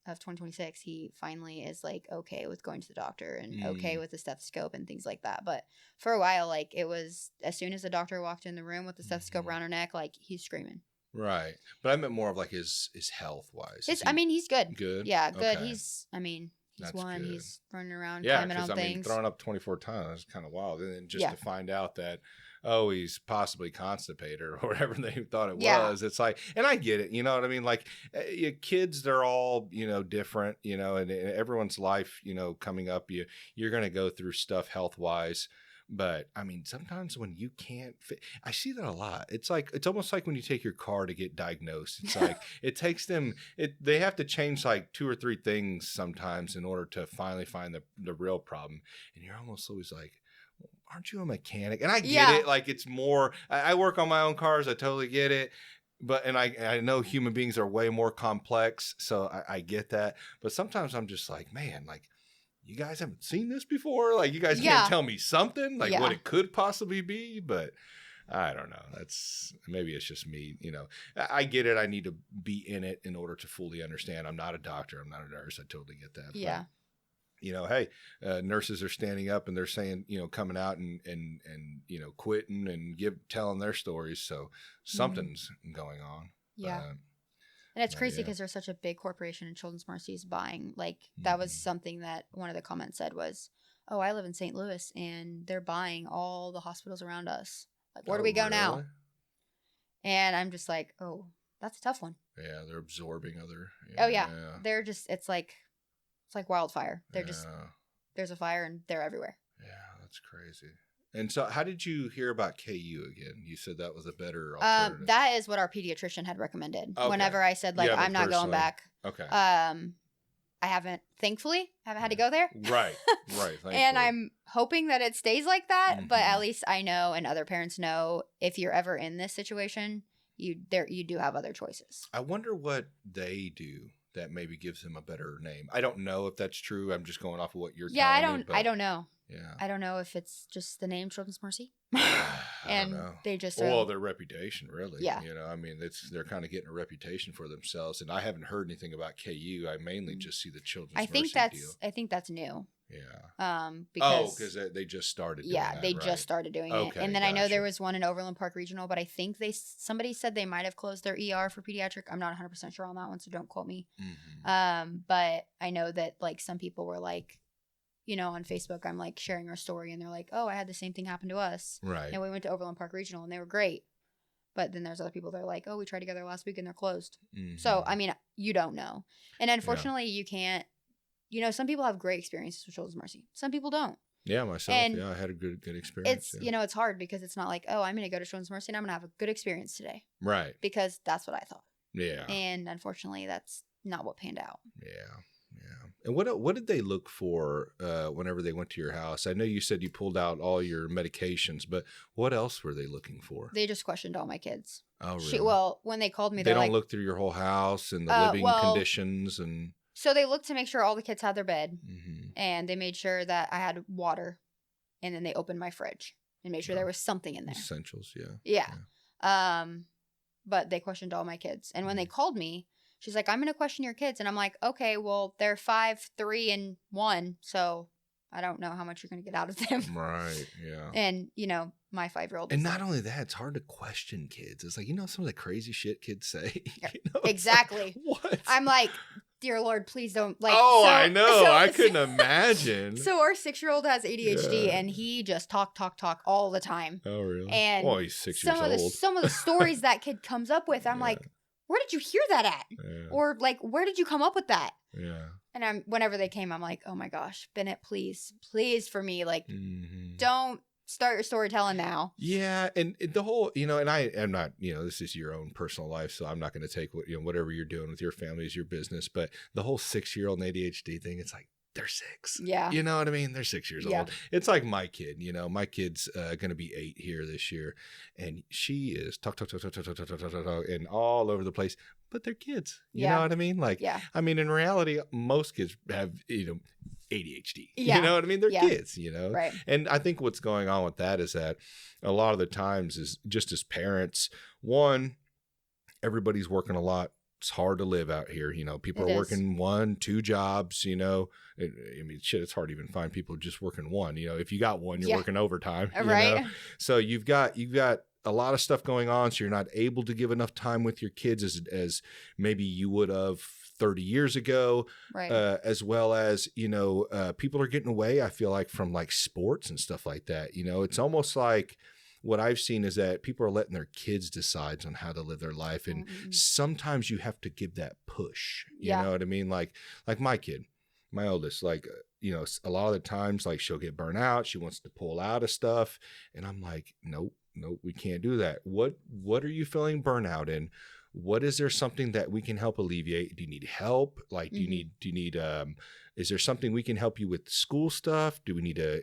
of 2026, he finally is like okay with going to the doctor and okay with the stethoscope and things like that. But for a while, like it was as soon as the doctor walked in the room with the stethoscope around her neck, like he's screaming. Right. But I meant more of like his health wise. I mean, he's good. Good? Yeah, good. Okay. He's That's one. good. He's running around, Yeah, climbing on because I mean, things. throwing up 24 times is kind of wild. And then just to find out that, oh, he's possibly constipated or whatever they thought it was. It's like, and I get it. You know what I mean? Like your kids, they're all, you know, different, you know, and everyone's life, you know, coming up, you're going to go through stuff health wise. But I mean, sometimes when you can't fit, I see that a lot. It's like, it's almost like when you take your car to get diagnosed. It's like, it takes them, they have to change like 2 or 3 things sometimes in order to finally find the real problem. And you're almost always like, aren't you a mechanic? And I get it. Like it's more, I work on my own cars. I totally get it. But, and I know human beings are way more complex. So I get that. But sometimes I'm just like, man, like, you guys haven't seen this before? Like, you guys can't tell me something? Like, what it could possibly be? But I don't know. Maybe it's just me, you know. I get it. I need to be in it in order to fully understand. I'm not a doctor. I'm not a nurse. I totally get that. Yeah. But, you know, hey, nurses are standing up and they're saying, you know, coming out and you know, quitting and telling their stories. So something's going on. Yeah. But, and it's crazy because there's such a big corporation and Children's Mercy is buying. Like, that was something that one of the comments said was, oh, I live in St. Louis and they're buying all the hospitals around us. Like, where do we go now? And I'm just like, oh, that's a tough one. Yeah, they're absorbing other. Oh, yeah. They're just, it's like wildfire. They're just, there's a fire and they're everywhere. Yeah, that's crazy. And so how did you hear about KU again? You said that was a better alternative. That is what our pediatrician had recommended. Okay. Whenever I said, like, I'm not going back. Okay. I thankfully haven't had to go there. Right. Thankfully. And I'm hoping that it stays like that. But at least I know, and other parents know, if you're ever in this situation, you do have other choices. I wonder what they do that maybe gives him a better name. I don't know if that's true. I'm just going off of what you're telling me. I don't know. Yeah. I don't know if it's just the name Children's Mercy. And don't know. They just well, their reputation, really. Yeah. You know, I mean, they're kind of getting a reputation for themselves. And I haven't heard anything about KU. I mainly just see the Children's Mercy deal. I think that's new. Yeah. Because they just started doing that, they just started doing it. And then I know there was one in Overland Park Regional, but I think somebody said they might have closed their ER for pediatric. I'm not 100% sure on that one, so don't quote me. But I know that, like, some people were like, you know, on Facebook, I'm like sharing our story and they're like, oh, I had the same thing happen to us. Right. And we went to Overland Park Regional and they were great. But then there's other people that are like, oh, we tried together last week and they're closed. Mhm. So, I mean, you don't know. And unfortunately, you can't, some people have great experiences with Children's Mercy. Some people don't. Yeah, myself. And I had a good experience. It's, it's hard because it's not like, oh, I'm going to go to Children's Mercy and I'm going to have a good experience today. Right. Because that's what I thought. Yeah. And unfortunately, that's not what panned out. Yeah. And what did they look for whenever they went to your house? I know you said you pulled out all your medications, but what else were they looking for? They just questioned all my kids. Oh, really? When they called me, they don't like, look through your whole house and the living conditions and. So they looked to make sure all the kids had their bed, mm-hmm. and they made sure that I had water, and then they opened my fridge and made sure there was something in there. Essentials, yeah. Yeah. But they questioned all my kids, and when they called me, she's like, I'm going to question your kids. And I'm like, okay, well, they're 5, 3, and 1. So I don't know how much you're going to get out of them. Right. Yeah. And, my 5-year-old. And not only that, it's hard to question kids. It's like, some of the crazy shit kids say. Exactly. Like, what? I'm like, dear Lord, please don't. Like, I know. I couldn't imagine. So our 6-year-old has ADHD and he just talk all the time. Oh, really? And he's 6 years old. Some of the stories that kid comes up with, I'm like, where did you hear that at? Yeah. Or like, where did you come up with that? Yeah. And whenever they came, I'm like, oh my gosh, Bennett, please for me, like, mm-hmm. don't start your storytelling now. Yeah, and the whole, and I am not, this is your own personal life, so I'm not going to take whatever you're doing with your family is your business. But the whole 6-year-old and ADHD thing, it's like they're 6. Yeah, you know what I mean. They're 6 years old. It's like my kid. My kid's going to be 8 here this year, and she is talk, and all over the place. But they're kids. You know what I mean? Like, I mean, in reality, most kids have ADHD. Yeah. You know what I mean? They're kids, Right. And I think what's going on with that is that a lot of the times is just as parents, one, everybody's working a lot. It's hard to live out here. People are working 1, 2 jobs, I mean, shit, it's hard to even find people just working 1. If you got 1, you're working overtime. Right. So you've got a lot of stuff going on. So you're not able to give enough time with your kids as maybe you would have 30 years ago, right. As well as, people are getting away, I feel like, from like sports and stuff like that. It's almost like what I've seen is that people are letting their kids decide on how to live their life. And sometimes you have to give that push, you know what I mean? Like my kid, my oldest, like, a lot of the times, like, she'll get burnt out. She wants to pull out of stuff. And I'm like, nope, we can't do that. What are you feeling burnout in? What is there something that we can help alleviate? Do you need help? Like, do you need, is there something we can help you with school stuff? Do we need to,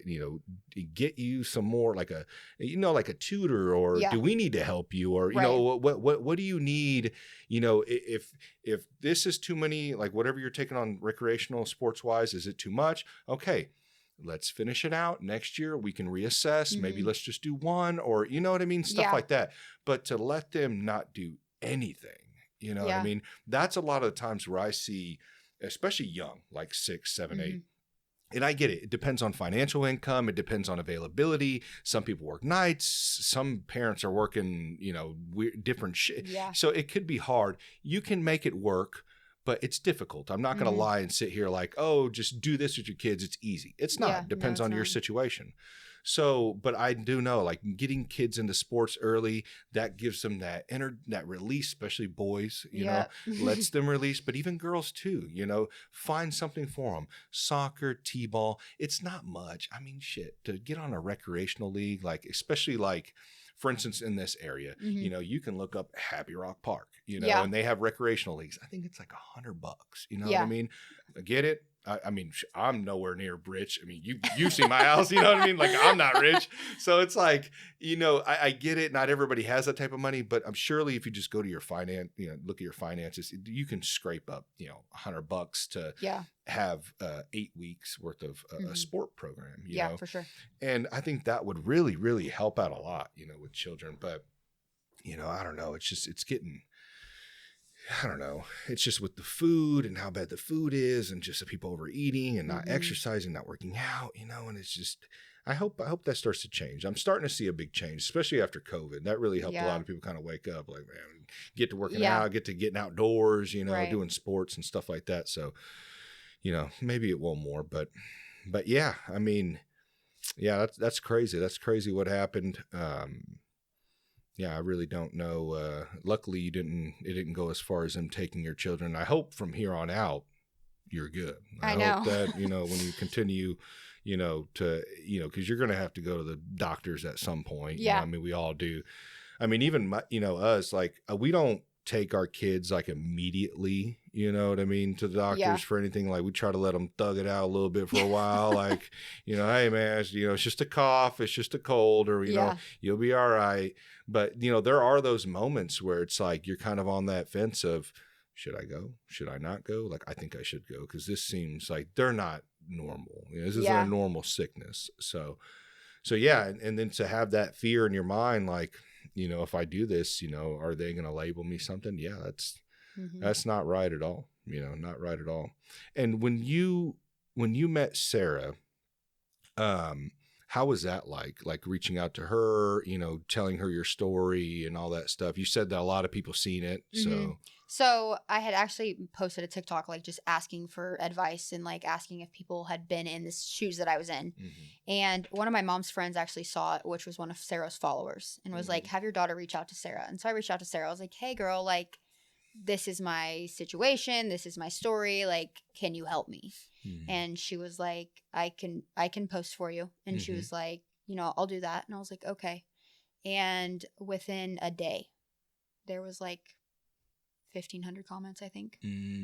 get you some more, like a, like a tutor, or do we need to help you? Or, what do you need? If this is too many, like whatever you're taking on recreational sports wise, is it too much? Okay. Let's finish it out. Next year we can reassess. Maybe let's just do 1, or, you know what I mean? Stuff like that. But to let them not do anything, what I mean? That's a lot of the times where I see, especially young, like 6, 7, 8. And I get it. It depends on financial income. It depends on availability. Some people work nights. Some parents are working, different shit. Yeah. So it could be hard. You can make it work, but it's difficult. I'm not going to lie and sit here like, oh, just do this with your kids. It's easy. It's not. Yeah, Depends no, on it's your not. situation. So, but I do know, like, getting kids into sports early, that gives them that release, especially boys, lets them release, but even girls too, find something for them. Soccer, t-ball, it's not much. I mean, shit, to get on a recreational league, like, especially like, for instance, in this area, you can look up Happy Rock Park, and they have recreational leagues. I think it's like $100. You know what I mean? I get it. I mean, I'm nowhere near rich. I mean, you see my house, you know what I mean? Like, I'm not rich. So it's like, I get it. Not everybody has that type of money, but I'm surely if you just go to your look at your finances, you can scrape up, $100 to have 8 weeks worth of a sport program, you know? For sure. And I think that would really, really help out a lot, with children. But, I don't know. It's getting, I don't know. It's just with the food and how bad the food is, and just the people overeating and not exercising, not working out, and it's just, I hope that starts to change. I'm starting to see a big change, especially after COVID. That really helped a lot of people kind of wake up, like, man, get to working out, get to getting outdoors, doing sports and stuff like that. So, maybe it will more, but yeah, I mean, yeah, that's crazy. That's crazy what happened. I really don't know. Luckily it didn't go as far as them taking your children. I hope from here on out you're good. I know. Hope that, when you continue, to, because you're going to have to go to the doctors at some point. Yeah. I mean, we all do. I mean, even, us, like, we don't take our kids like immediately, you know what I mean, to the doctors for anything. Like, we try to let them thug it out a little bit for a while. Like, hey man, it's just a cough, it's just a cold, or, know, you'll be all right. But, there are those moments where it's like, you're kind of on that fence of, should I go? Should I not go? Like, I think I should go, because this seems like they're not normal. This isn't a normal sickness. So yeah. And then to have that fear in your mind, like, if I do this, are they going to label me something? Yeah, that's not right at all. Not right at all. And when you met Sarah, how was that like reaching out to her, telling her your story and all that stuff? You said that a lot of people seen it. So I had actually posted a TikTok, like just asking for advice and like asking if people had been in the shoes that I was in. And one of my mom's friends actually saw it, which was one of Sarah's followers, and was like, have your daughter reach out to Sarah. And so I reached out to Sarah. I was like, hey girl, like, this is my situation. This is my story. Like, can you help me? And she was like, I can post for you. And she was like, I'll do that. And I was like, okay. And within a day, there was like 1,500 comments, I think,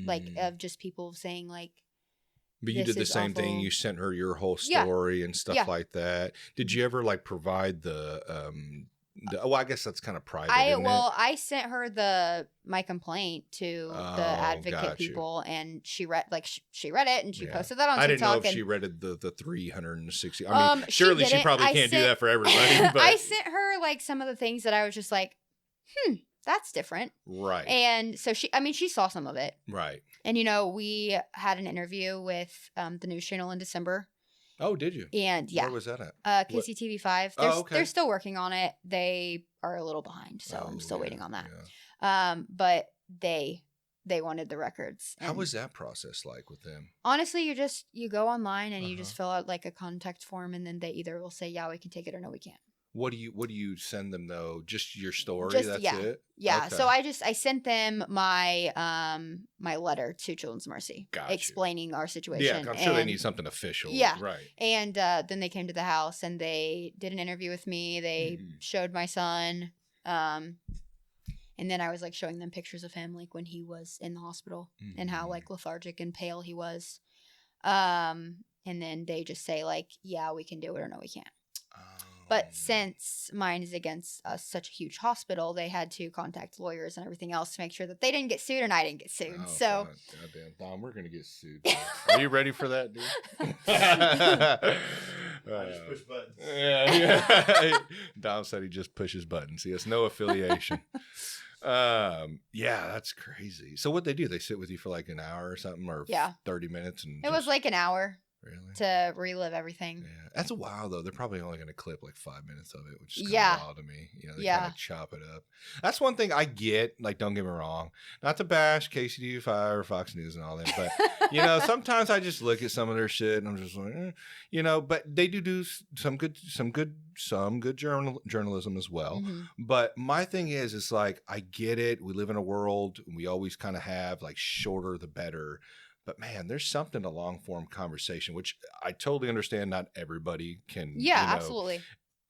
like of just people saying like. But you did the same thing. You sent her your whole story and stuff like that. Did you ever like provide the I guess that's kind of private. I sent her my complaint to the advocate people, and she read it, and she posted that on TikTok. I didn't know if she read the 360. I mean, surely she probably can't do that for everybody. But I sent her like some of the things that I was just like, that's different. Right. And so she saw some of it. Right. And, we had an interview with the news channel in December. Oh, did you? And Where was that at? KCTV5. They're still working on it. They are a little behind, so I'm still waiting on that. Yeah. But they wanted the records. How was that process like with them? Honestly, you go online and you just fill out like a contact form, and then they either will say, yeah, we can take it, or no, we can't. What do you send them though? Just your story? That's it? Yeah. Okay. So I sent them my my letter to Children's Mercy, explaining our situation. Yeah, I'm sure they need something official. Yeah. Right. And then they came to the house and they did an interview with me. They showed my son. And then I was like showing them pictures of him like when he was in the hospital and how like lethargic and pale he was. And then they just say like, yeah, we can do it, or no, we can't. But since mine is against such a huge hospital, they had to contact lawyers and everything else to make sure that they didn't get sued and I didn't get sued. So, goddamn, Dom, we're gonna get sued. Are you ready for that, dude? I just push buttons. Yeah. Dom said he just pushes buttons. He has no affiliation. Yeah, that's crazy. So what they do? They sit with you for like an hour or something, or 30 minutes, and it was like an hour. Really? To relive everything. Yeah. That's a while though. They're probably only going to clip like 5 minutes of it, which is kind of wild to me. They kind of chop it up. That's one thing I get. Like, don't get me wrong. Not to bash KCTV5 or Fox News and all that, but sometimes I just look at some of their shit and I'm just like, but they do some good journalism as well. But my thing is like, I get it. We live in a world and we always kind of have like shorter the better. But man, there's something to long form conversation, which I totally understand. Not everybody can. Yeah, absolutely.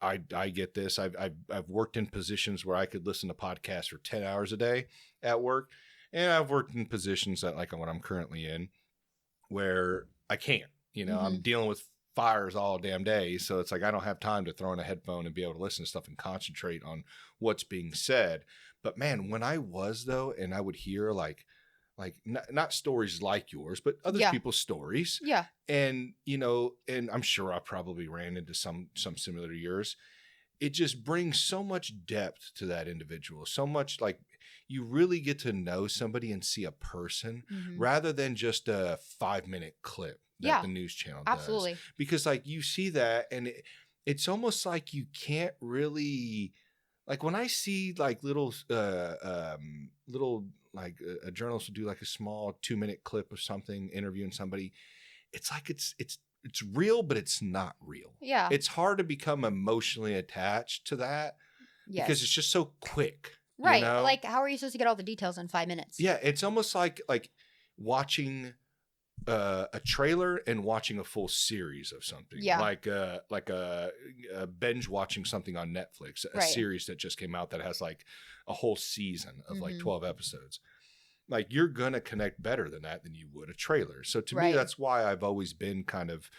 I get this. I've worked in positions where I could listen to podcasts for 10 hours a day at work, and I've worked in positions that like what I'm currently in, where I can't. I'm dealing with fires all damn day, so it's like I don't have time to throw in a headphone and be able to listen to stuff and concentrate on what's being said. But man, when I was though, and I would hear like not stories like yours, but other people's stories. Yeah. And, and I'm sure I probably ran into some similar to yours. It just brings so much depth to that individual. So much like you really get to know somebody and see a person rather than just a 5-minute clip that the news channel does. Absolutely. Because like you see that and it's almost like you can't really, like when I see like little like a journalist would do like a small 2-minute clip of something interviewing somebody, it's like it's real, but it's not real. Yeah. It's hard to become emotionally attached to that Yes. because it's just so quick. Right. You know? Like, how are you supposed to get all the details in 5 minutes? Yeah, it's almost like watching a trailer and watching a full series of something. Yeah. Like a binge watching something on Netflix, a series that just came out that has like a whole season of like 12 episodes. Like, you're going to connect better than you would a trailer. So to me, that's why I've always been kind of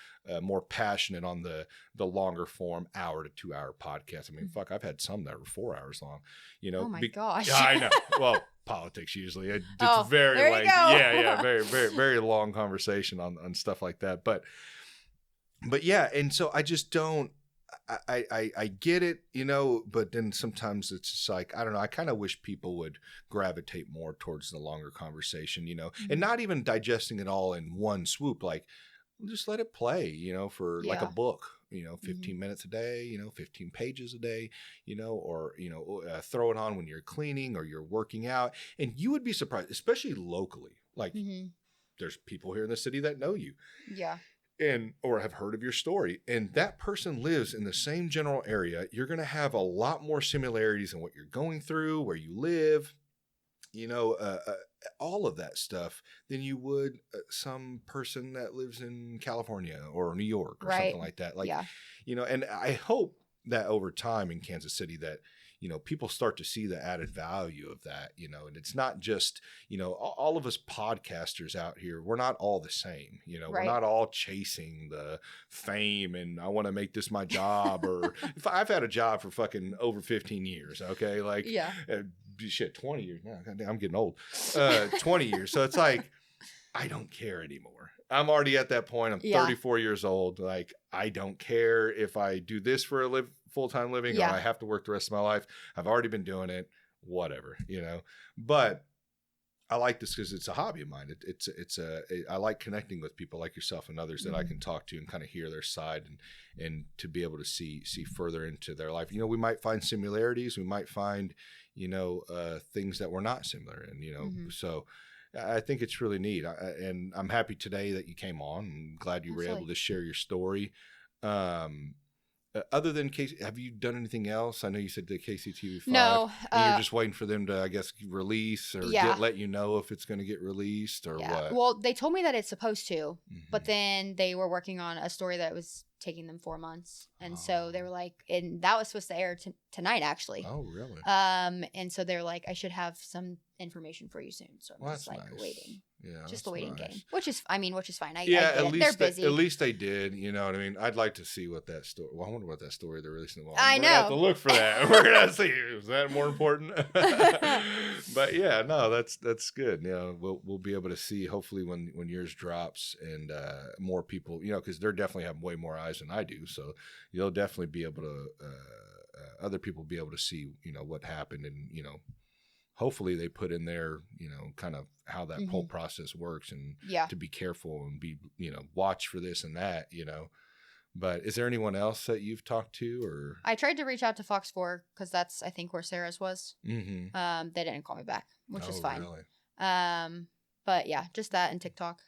more passionate on the longer form hour to 2 hour podcast. I mean, fuck, I've had some that were 4 hours long, you know. Oh my gosh. Yeah, I know. Well, politics usually. It's very there like, you go. yeah, very, very, very long conversation on stuff like that. But yeah. And so I just don't, I get it, you know, but then sometimes it's just like, I don't know. I kind of wish people would gravitate more towards the longer conversation, you know, and not even digesting it all in one swoop. Like, just let it play, you know, for like a book, you know, 15 minutes a day, you know, 15 pages a day, you know, or, you know, throw it on when you're cleaning or you're working out. And you would be surprised, especially locally. Like, there's people here in the city that know you. Yeah. Or have heard of your story, and that person lives in the same general area. You're going to have a lot more similarities in what you're going through, where you live, you know, all of that stuff than you would some person that lives in California or New York or something like that. Like, you know, and I hope that over time in Kansas City that, you know, people start to see the added value of that, you know, and it's not just, you know, all of us podcasters out here, we're not all the same, you know, we're not all chasing the fame and I want to make this my job, or if I've had a job for fucking over 15 years. Okay. Like, shit, 20 years now. I'm getting old. 20 years. So it's like, I don't care anymore. I'm already at that point. I'm 34 years old. Like, I don't care if I do this for a full-time living or I have to work the rest of my life. I've already been doing it, whatever, you know, but I like this because it's a hobby of mine. I like connecting with people like yourself and others that I can talk to and kind of hear their side and to be able to see further into their life. You know, we might find similarities. We might find, you know, things that we're not similar in, you know, so I think it's really neat. And I'm happy today that you came on. I'm glad you were able to share your story. Other than KC, have you done anything else? I know you said the KCTV5. No. And you're just waiting for them to, I guess, release or let you know if it's going to get released or what? Well, they told me that it's supposed to, but then they were working on a story that was taking them 4 months. And so they were like, and that was supposed to air tonight, actually. Oh, really? And so they're like, I should have some information for you soon. So I'm just like waiting. Yeah, just the waiting game, which is fine. I at get least they're busy. At least they did. You know what I mean? I'd like to see what that story. Well, I wonder what that story they're releasing. Well, I know. We're gonna have to look for that. We're gonna see. Is that more important? But yeah, no, that's good. You know, we'll be able to see hopefully when yours drops and more people. You know, because they're definitely have way more eyes than I do. So you'll definitely be able to. Other people be able to see. You know what happened and you know. Hopefully they put in there, you know, kind of how that whole process works and to be careful and be, you know, watch for this and that, you know. But is there anyone else that you've talked to or? I tried to reach out to Fox 4 because that's, I think, where Sarah's was. They didn't call me back, which is fine. Really? But yeah, just that and TikTok.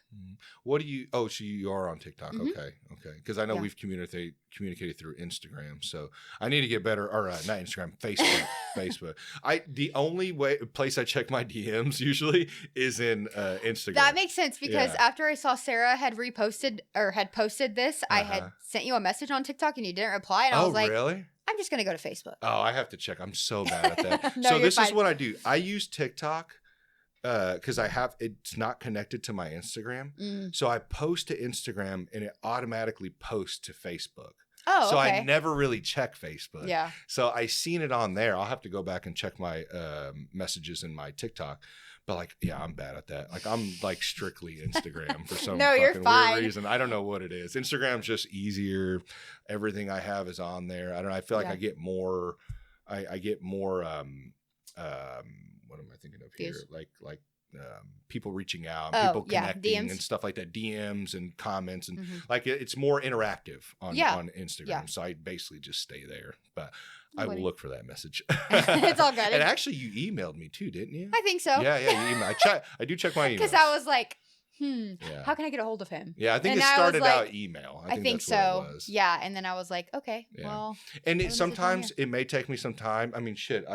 What do you? Oh, so you are on TikTok? Okay. Because I know we've communicated through Instagram, so I need to get better. Or not Instagram, Facebook. Facebook. The only place I check my DMs usually is in Instagram. That makes sense because after I saw Sarah had reposted or had posted this, I had sent you a message on TikTok and you didn't reply, and I was like, really? I'm just gonna go to Facebook. Oh, I have to check. I'm so bad at that. No, so this fine. is what I do. I use TikTok. Because it's not connected to my Instagram. So I post to Instagram and it automatically posts to Facebook. Oh, so okay. I never really check Facebook. Yeah. So I seen it on there. I'll have to go back and check my messages in my TikTok. But like, yeah, I'm bad at that. Like I'm like strictly Instagram for some fucking weird reason. I don't know what it is. Instagram's just easier. Everything I have is on there. I don't know. I feel like I get more, I get more, what am I thinking of here? Like people reaching out, people connecting and stuff like that, DMs and comments and like it's more interactive on Instagram. Yeah. So I basically just stay there, but I will look for that message. It's all good. And actually you emailed me too, didn't you? I think so. Yeah. You emailed. I do check my emails. Because I was like, Yeah. how can I get a hold of him? Yeah, I think And it I was started like, out email. I think that's so. what it was. Yeah. And then I was like, okay, Yeah. well. And I'll message sometimes on it may take me some time. I mean, shit,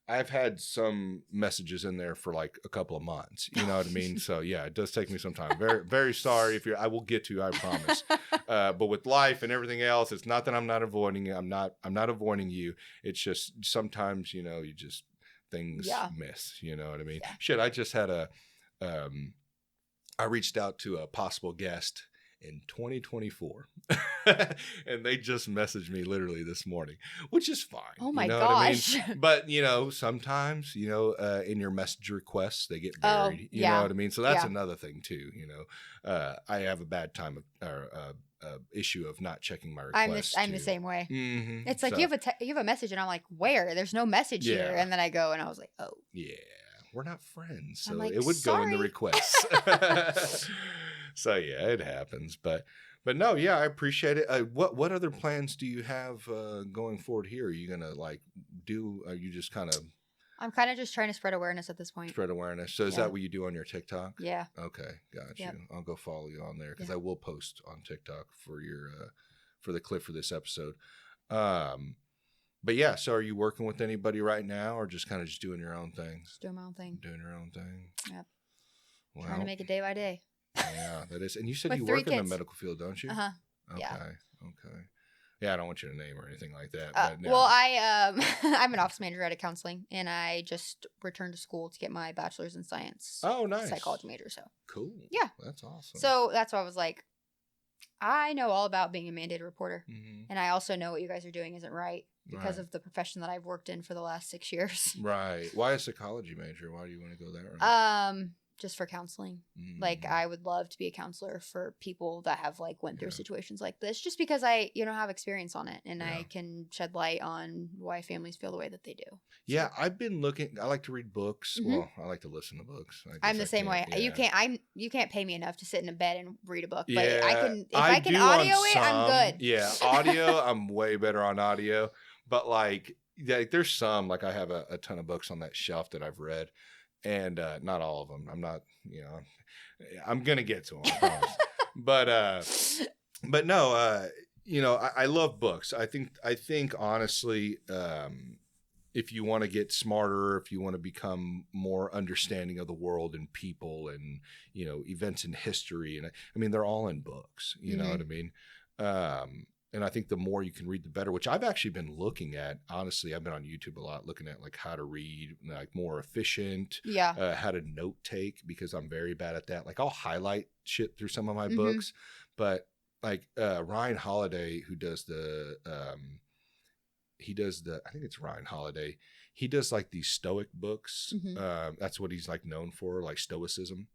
I've had some messages in there for like a couple of months. You know what I mean? So yeah, it does take me some time. Very, very sorry if I will get to you, I promise. But with life and everything else, it's not that I'm not avoiding you. I'm not avoiding you. It's just sometimes, you know, things miss, you know what I mean? Yeah. Shit, I just had I reached out to a possible guest in 2024 and they just messaged me literally this morning, which is fine. Oh my you know gosh. what I mean? But you know, sometimes, you know, in your message requests, they get buried, you know what I mean? So that's another thing too, you know. I have a bad time issue of not checking my requests. I'm the same way. Mm-hmm. It's like you have a message and I'm like, where? There's no message here. And then I go and I was like, oh. Yeah. We're not friends, so like, it would go in the requests. So yeah, it happens, but no, yeah, I appreciate it. What other plans do you have going forward here? Are you gonna Are you just kind of? I'm kind of just trying to spread awareness at this point. Spread awareness. So is that what you do on your TikTok? Yeah. Okay, got you. I'll go follow you on there because I will post on TikTok for your for the clip for this episode. But yeah, so are you working with anybody right now or just kind of just doing your own thing? Just doing my own thing. Doing your own thing. Yep. Well, trying to make it day by day. Yeah, that is. And you said With you 3 work in the kids. medical field, don't you? Uh-huh. Okay. Yeah. Okay. Yeah, I don't want you to name or anything like that. But Well, I'm an office manager at a counseling, and I just returned to school to get my bachelor's in science. Oh, nice. Psychology major, so. Cool. Yeah. That's awesome. So that's why I was like, I know all about being a mandated reporter, mm-hmm. and I also know what you guys are doing isn't right because of the profession that I've worked in for the last 6 years. Right. Why a psychology major? Why do you want to go that route? Just for counseling. Like, I would love to be a counselor for people that have went through situations like this, just because I have experience on it, and I can shed light on why families feel the way that they do. Yeah, I've been looking. I like to read books. Mm-hmm. Well, I like to listen to books. I'm the same way. Yeah. You can't pay me enough to sit in a bed and read a book, but yeah, I can audio it, I'm good. Yeah, audio, I'm way better on audio. But there's some, I have a ton of books on that shelf that I've read. And not all of them. I'm not, I'm going to get to them, I promise. But no, I love books. I think honestly, if you want to get smarter, if you want to become more understanding of the world and people and, events in history, and I mean, they're all in books, you know what I mean? And I think the more you can read, the better, which I've actually been looking at. Honestly, I've been on YouTube a lot looking at how to read more efficient, how to note take, because I'm very bad at that. I'll highlight shit through some of my books, but Ryan Holiday, who does I think it's Ryan Holiday. He does these Stoic books. That's what he's known for, Stoicism.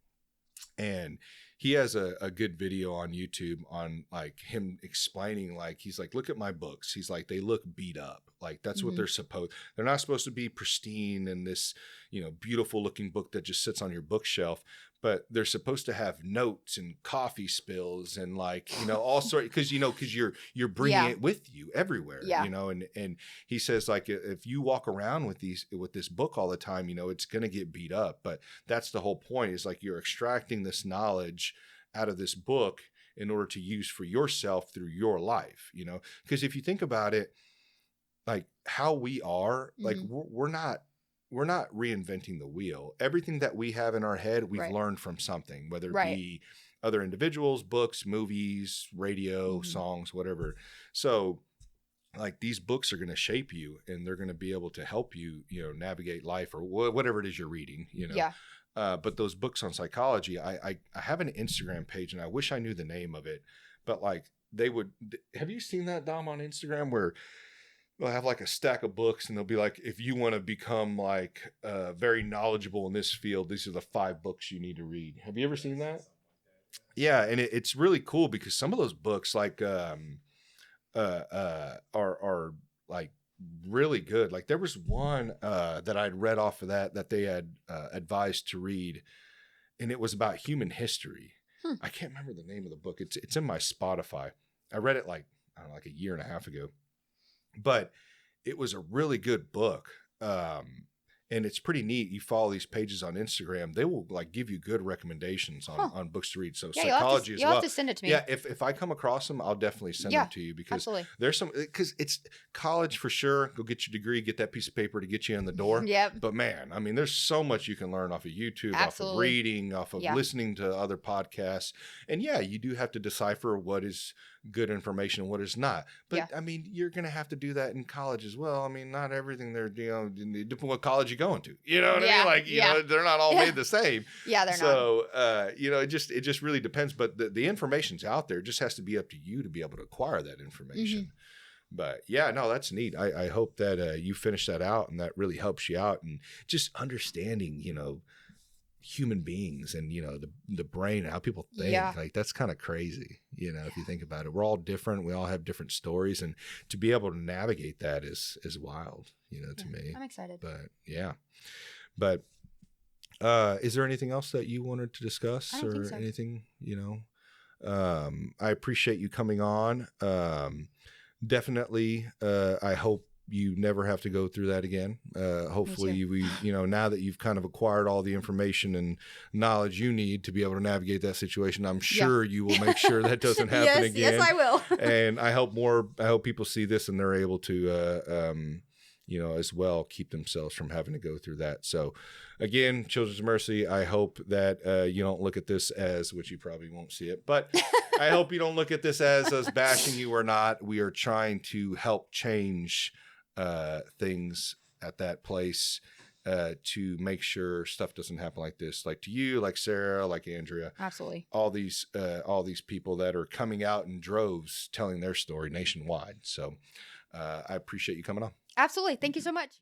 And he has a good video on YouTube on him explaining, he's look at my books. He's they look beat up. That's what they're not supposed to be pristine and this, beautiful looking book that just sits on your bookshelf, but they're supposed to have notes and coffee spills and all sorts, because you're bringing it with you everywhere, and he says if you walk around with this book all the time, it's going to get beat up. But that's the whole point, is you're extracting this knowledge out of this book in order to use for yourself through your life, because if you think about it, how we are, we're not reinventing the wheel. Everything that we have in our head, we've learned from something, whether it be other individuals, books, movies, radio, songs, whatever. So these books are going to shape you, and they're going to be able to help you, navigate life or whatever it is you're reading, but those books on psychology, I have an Instagram page, and I wish I knew the name of it, but have you seen that, Dom, on Instagram, where they'll have a stack of books, and they'll be if you want to become very knowledgeable in this field, these are the 5 books you need to read. Have you ever seen that? Yeah. And it's really cool because some of those books are really good. There was one that I'd read off of that they had advised to read, and it was about human history. I can't remember the name of the book. It's in my Spotify. I read it I don't know, a year and a half ago. But it was a really good book. And it's pretty neat. You follow these pages on Instagram; they will like give you good recommendations on books to read. So Yeah, psychology as well. You'll have to send it to me. Yeah, if I come across them, I'll definitely send them to you because absolutely. there's some because it's college for sure. Go get your degree, get that piece of paper to get you in the door. Yep. But man, I mean, there's so much you can learn off of YouTube, off of reading, off of listening to other podcasts, and yeah, you do have to decipher what is good information and what is not. But I mean, you're going to have to do that in college as well. I mean, not everything they're, depending on what college you're going to, you know what I mean? Like, you know, they're not all made the same. Yeah, they're not. So, it just really depends. But the information's out there. It just has to be up to you to be able to acquire that information. Mm-hmm. But yeah, no, that's neat. I hope that you finish that out and that really helps you out and just understanding, human beings and the brain and how people think. Like that's kind of crazy, if you think about it. We're all different, we all have different stories, and to be able to navigate that is wild, to me. I'm excited. But is there anything else that you wanted to discuss or anything? I appreciate you coming on. Definitely I hope you never have to go through that again. Hopefully we, now that you've kind of acquired all the information and knowledge you need to be able to navigate that situation, I'm sure you will make sure that doesn't happen again. Yes, I will. And I hope people see this and they're able to, as well, keep themselves from having to go through that. So again, Children's Mercy, I hope that you don't look at this as, which you probably won't see it, but I hope you don't look at this as us bashing you or not. We are trying to help change things at that place to make sure stuff doesn't happen like this, like to you, like Sarah, like Andrea. Absolutely. All these people that are coming out in droves telling their story nationwide. So I appreciate you coming on. Absolutely. Thank you so much.